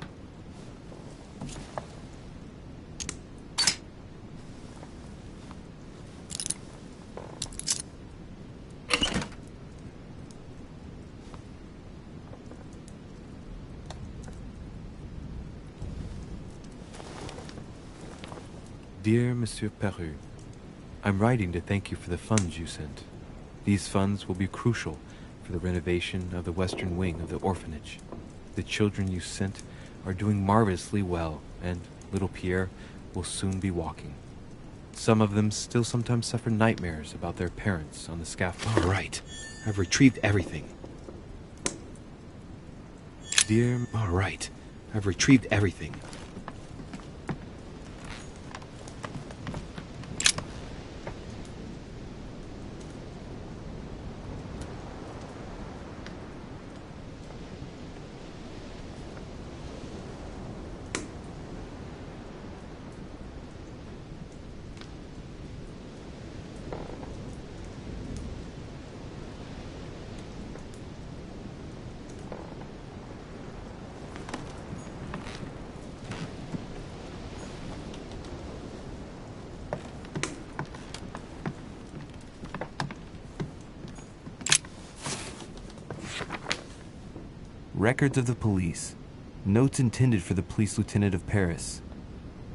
Dear Monsieur Peru, I'm writing to thank you for the funds you sent. These funds will be crucial for the renovation of the western wing of the orphanage. The children you sent are doing marvelously well, and little Pierre will soon be walking. Some of them still sometimes suffer nightmares about their parents on the scaffold. All right, I've retrieved everything. Dear... All right, I've retrieved everything. Records of the police. Notes intended for the police lieutenant of Paris.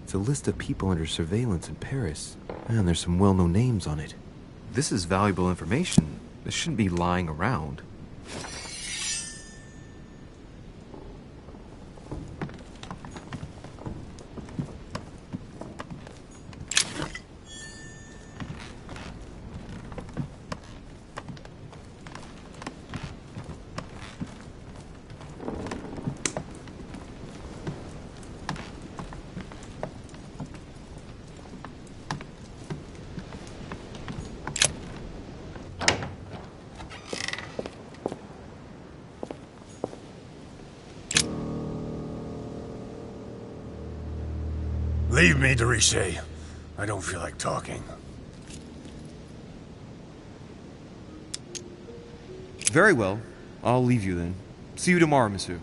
It's a list of people under surveillance in Paris, and there's some well-known names on it. This is valuable information. This shouldn't be lying around. Leave me, Deriche. I don't feel like talking. Very well. I'll leave you then. See you tomorrow, monsieur.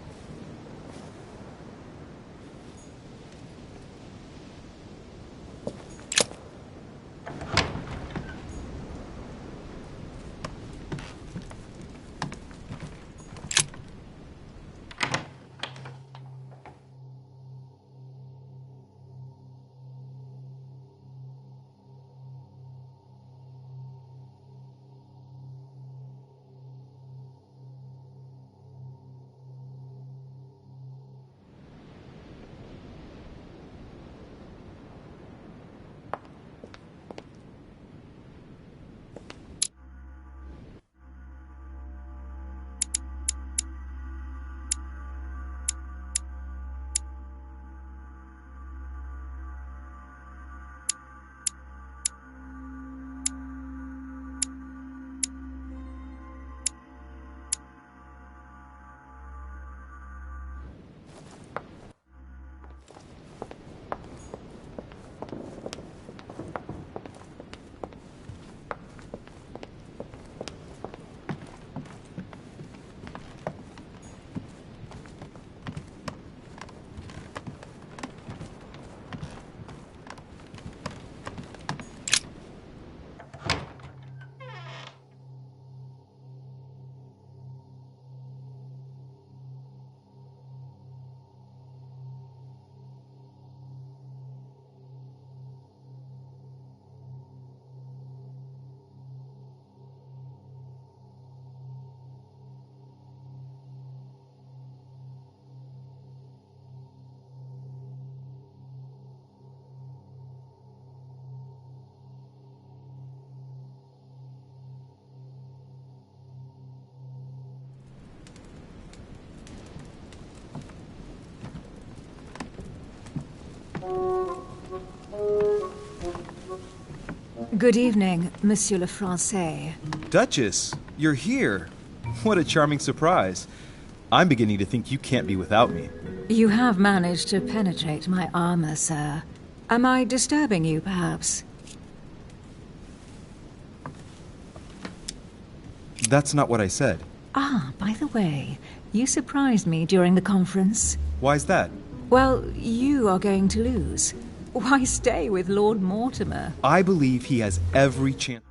Good evening, Monsieur le Français. Duchess, you're here. What a charming surprise. I'm beginning to think you can't be without me. You have managed to penetrate my armor, sir. Am I disturbing you, perhaps? That's not what I said. Ah, by the way, you surprised me during the conference. Why's that? Well, you are going to lose. Why stay with Lord Mortimer? I believe he has every chance.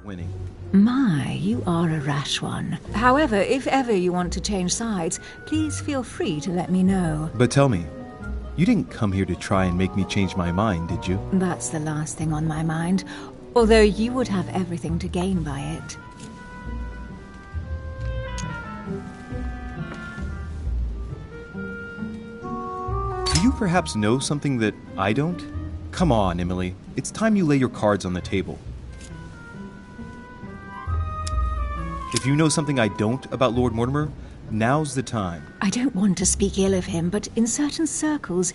Winning. My, you are a rash one. However, if ever you want to change sides, please feel free to let me know. But tell me, you didn't come here to try and make me change my mind, did you? That's the last thing on my mind, although you would have everything to gain by it. Do you perhaps know something that I don't? Come on, Emily. It's time you lay your cards on the table. If you know something I don't about Lord Mortimer, now's the time. I don't want to speak ill of him, but in certain circles,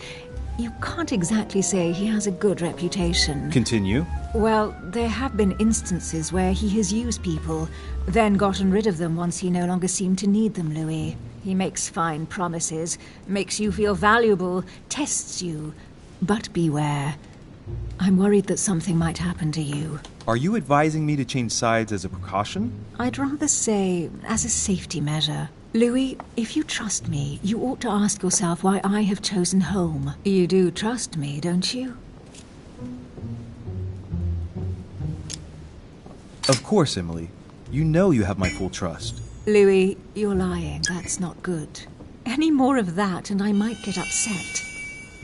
you can't exactly say he has a good reputation. Continue. Well, there have been instances where he has used people, then gotten rid of them once he no longer seemed to need them, Louis. He makes fine promises, makes you feel valuable, tests you. But beware. I'm worried that something might happen to you. Are you advising me to change sides as a precaution? I'd rather say as a safety measure. Louis, if you trust me, you ought to ask yourself why I have chosen home. You do trust me, don't you? Of course, Emily. You know you have my full trust. Louis, you're lying. That's not good. Any more of that and I might get upset.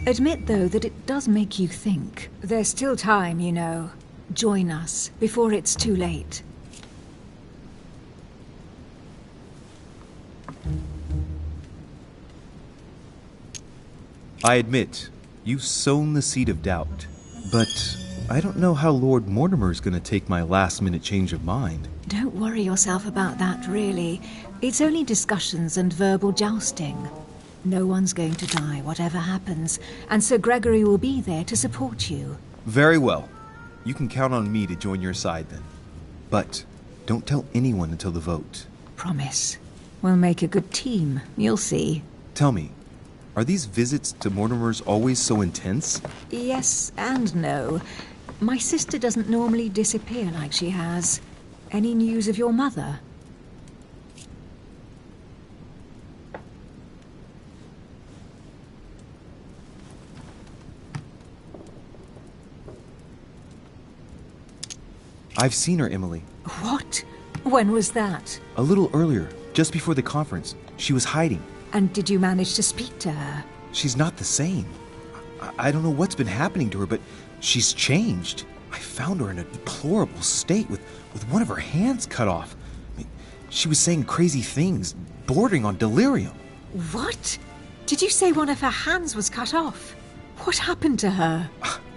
Admit, though, that it does make you think. There's still time, you know. Join us before it's too late. I admit, you've sown the seed of doubt. But I don't know how Lord Mortimer's going to take my last-minute change of mind. Don't worry yourself about that, really. It's only discussions and verbal jousting. No one's going to die, whatever happens, and Sir Gregory will be there to support you. Very well. You can count on me to join your side then. But Don't tell anyone until the vote. Promise. We'll make a good team. You'll see. Tell me, are these visits to Mortimer's always so intense? Yes and no. My sister doesn't normally disappear like she has. Any news of your mother? I've seen her, Emily. What? When was that? A little earlier, just before the conference. She was hiding. And did you manage to speak to her? She's not the same. I don't know what's been happening to her, but she's changed. I found her in a deplorable state with one of her hands cut off. I mean, she was saying crazy things, bordering on delirium. What? Did you say one of her hands was cut off? What happened to her?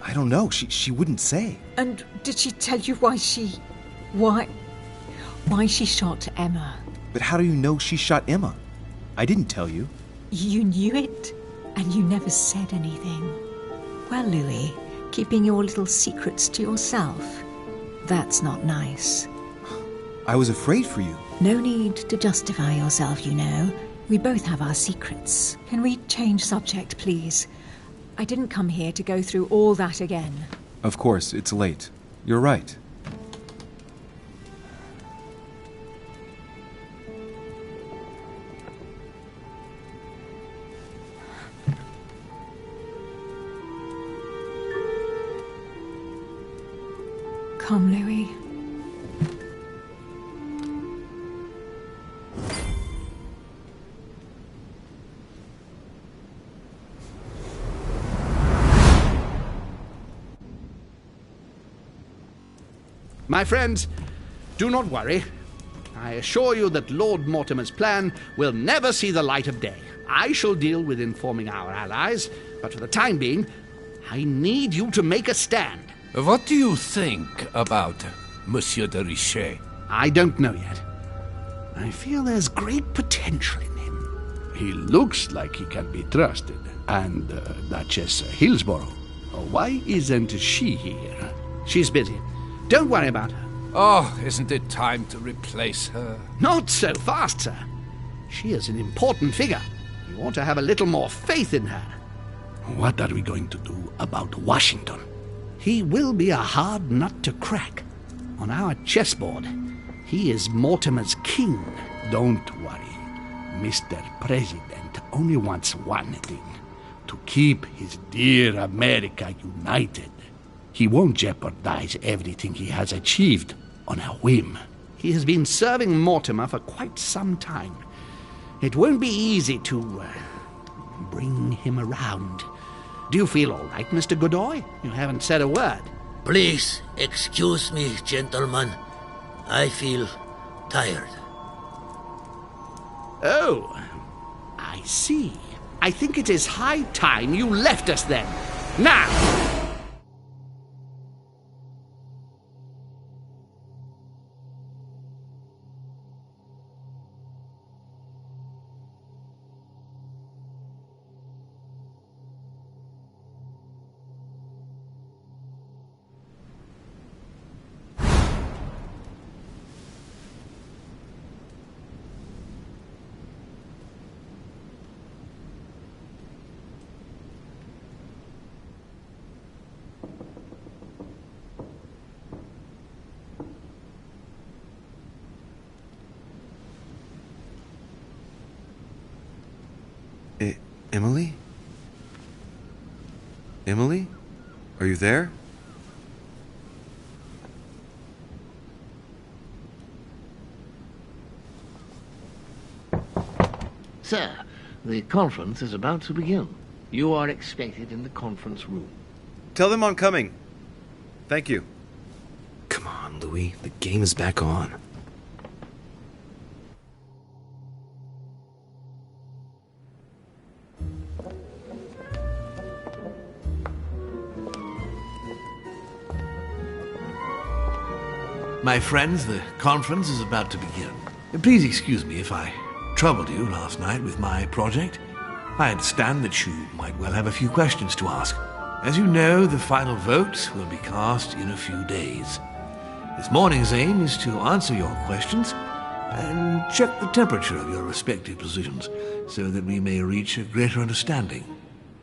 I don't know. She wouldn't say. And did she tell you why she shot Emma? But how do you know she shot Emma? I didn't tell you. You knew it, and you never said anything. Well, Louis, keeping your little secrets to yourself, that's not nice. I was afraid for you. No need to justify yourself, you know. We both have our secrets. Can we change subject, please? I didn't come here to go through all that again. Of course, it's late. You're right. Come, Louis. My friends, do not worry. I assure you that Lord Mortimer's plan will never see the light of day. I shall deal with informing our allies, but for the time being, I need you to make a stand. What do you think about Monsieur de Richet? I don't know yet. I feel there's great potential in him. He looks like he can be trusted. And Duchess Hillsborough. Why isn't she here? She's busy. Don't worry about her. Oh, isn't it time to replace her? Not so fast, sir. She is an important figure. You ought to have a little more faith in her. What are we going to do about Washington? He will be a hard nut to crack. On our chessboard, he is Mortimer's king. Don't worry. Mr. President only wants one thing: to keep his dear America united. He won't jeopardize everything he has achieved on a whim. He has been serving Mortimer for quite some time. It won't be easy to bring him around. Do you feel all right, Mr. Godoy? You haven't said a word. Please excuse me, gentlemen. I feel tired. Oh, I see. I think it is high time you left us then. Now! Emily? Emily? Are you there? Sir, the conference is about to begin. You are expected in the conference room. Tell them I'm coming. Thank you. Come on, Louis. The game is back on. My friends, the conference is about to begin. Please excuse me if I troubled you last night with my project. I understand that you might well have a few questions to ask. As you know, the final vote will be cast in a few days. This morning's aim is to answer your questions and check the temperature of your respective positions so that we may reach a greater understanding.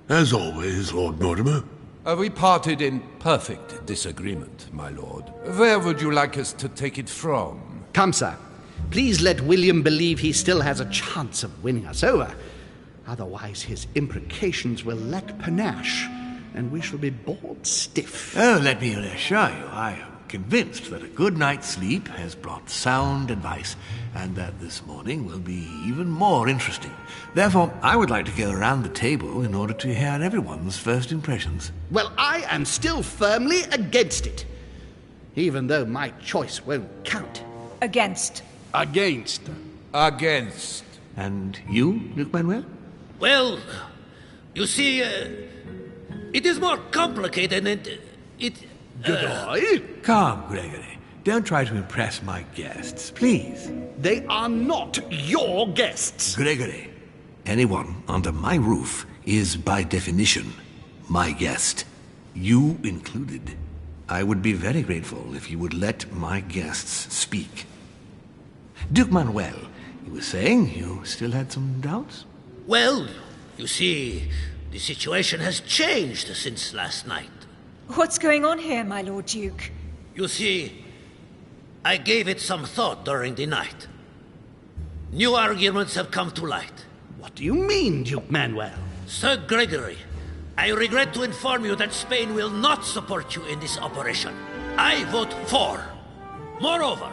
As always, Lord Mortimer. We parted in perfect disagreement, my lord. Where would you like us to take it from? Come, sir. Please let William believe he still has a chance of winning us over. Otherwise, his imprecations will lack panache, and we shall be bored stiff. Oh, let me reassure you, I am convinced that a good night's sleep has brought sound advice, and that this morning will be even more interesting. Therefore, I would like to go around the table in order to hear everyone's first impressions. Well, I am still firmly against it, even though my choice won't count. Against. Against. Against. And you, Duke Manuel? Well, you see, it is more complicated and Godoy? Calm, Gregory. Don't try to impress my guests, please. They are not your guests. Gregory, anyone under my roof is by definition my guest. You included. I would be very grateful if you would let my guests speak. Duke Manuel, you were saying you still had some doubts? Well, you see, the situation has changed since last night. What's going on here, my Lord Duke? You see, I gave it some thought during the night. New arguments have come to light. What do you mean, Duke Manuel? Sir Gregory, I regret to inform you that Spain will not support you in this operation. I vote for. Moreover,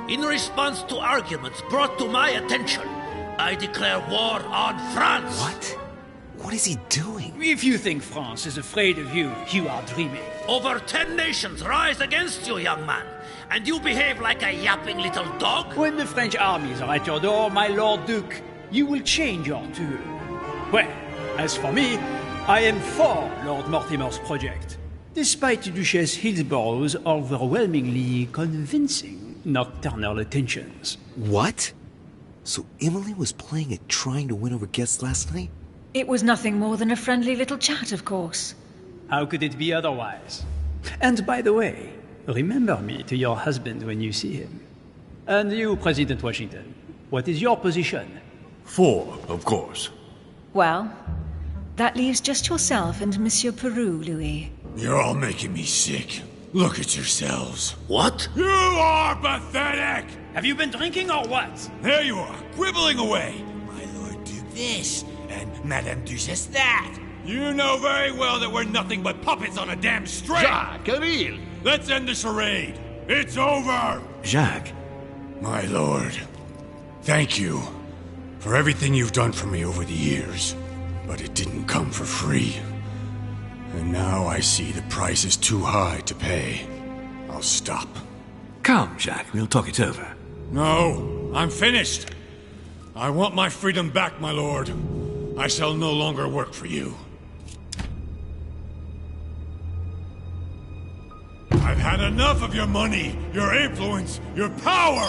in response to arguments brought to my attention, I declare war on France. What? What is he doing? If you think France is afraid of you, you are dreaming. Over 10 nations rise against you, young man, and you behave like a yapping little dog? When the French armies are at your door, my Lord Duke, you will change your tune. Well, as for me, I am for Lord Mortimer's project, despite Duchess Hillsborough's overwhelmingly convincing nocturnal attentions. What? So Emily was playing at trying to win over guests last night? It was nothing more than a friendly little chat, of course. How could it be otherwise? And by the way, remember me to your husband when you see him. And you, President Washington, what is your position? For, of course. Well, that leaves just yourself and Monsieur Peru, Louis. You're all making me sick. Look at yourselves. What? You are pathetic! Have you been drinking or what? There you are, quibbling away. My Lord Duke this, and Madame Duchess that. You know very well that we're nothing but puppets on a damn string. Jacques, Camille. Let's end the charade. It's over. Jacques. My lord, thank you for everything you've done for me over the years. But it didn't come for free. And now I see the price is too high to pay. I'll stop. Come, Jacques, we'll talk it over. No, I'm finished. I want my freedom back, my lord. I shall no longer work for you. I've had enough of your money, your influence, your power!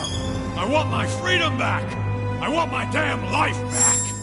I want my freedom back! I want my damn life back!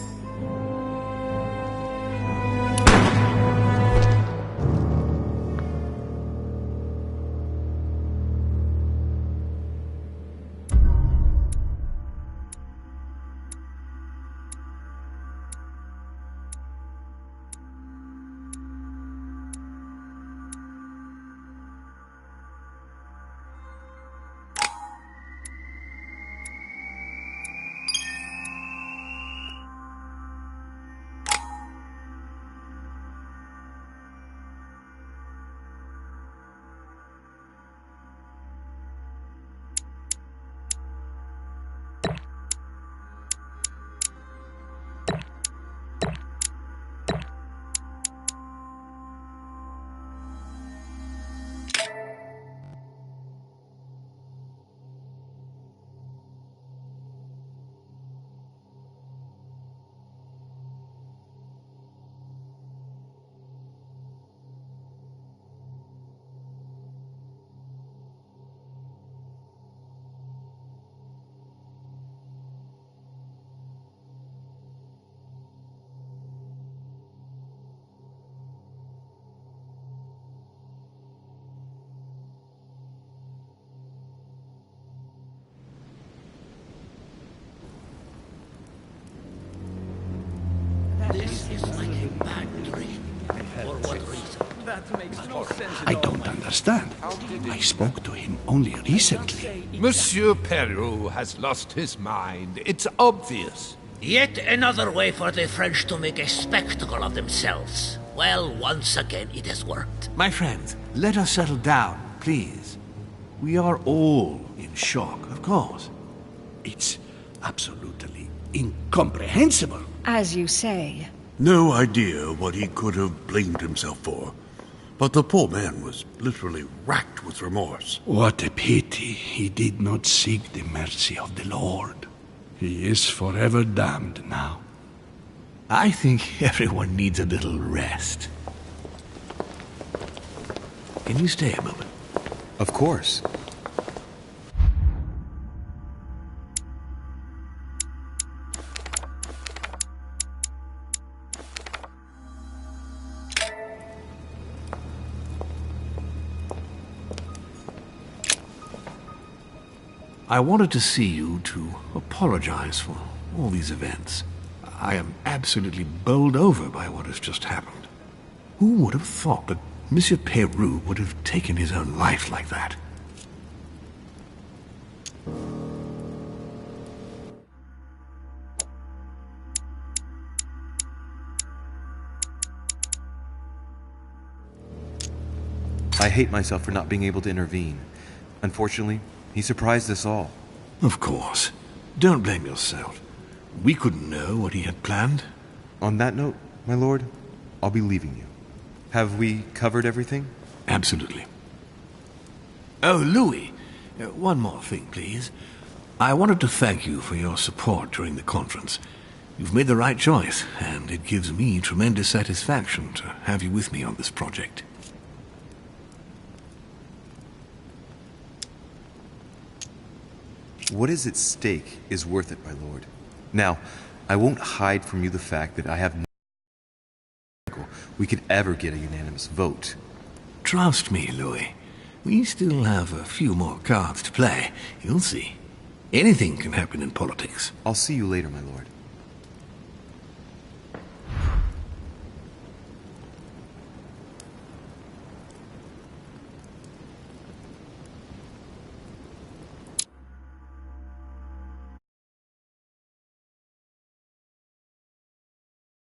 This is like a bad dream. For what reason? That makes no sense I don't understand. I spoke to him only recently. Monsieur Peru has lost his mind. It's obvious. Yet another way for the French to make a spectacle of themselves. Well, once again, it has worked. My friends, let us settle down, please. We are all in shock, of course. It's absolutely incomprehensible. As you say. No idea what he could have blamed himself for. But the poor man was literally racked with remorse. What a pity he did not seek the mercy of the Lord. He is forever damned now. I think everyone needs a little rest. Can you stay a moment? Of course. I wanted to see you to apologize for all these events. I am absolutely bowled over by what has just happened. Who would have thought that Monsieur Peru would have taken his own life like that? I hate myself for not being able to intervene. Unfortunately, he surprised us all. Of course. Don't blame yourself. We couldn't know what he had planned. On that note, my lord, I'll be leaving you. Have we covered everything? Absolutely. Oh, Louis, one more thing, please. I wanted to thank you for your support during the conference. You've made the right choice, and it gives me tremendous satisfaction to have you with me on this project. What is at stake is worth it, my lord. Now, I won't hide from you the fact that I have no we could ever get a unanimous vote. Trust me, Louis. We still have a few more cards to play. You'll see. Anything can happen in politics. I'll see you later, my lord.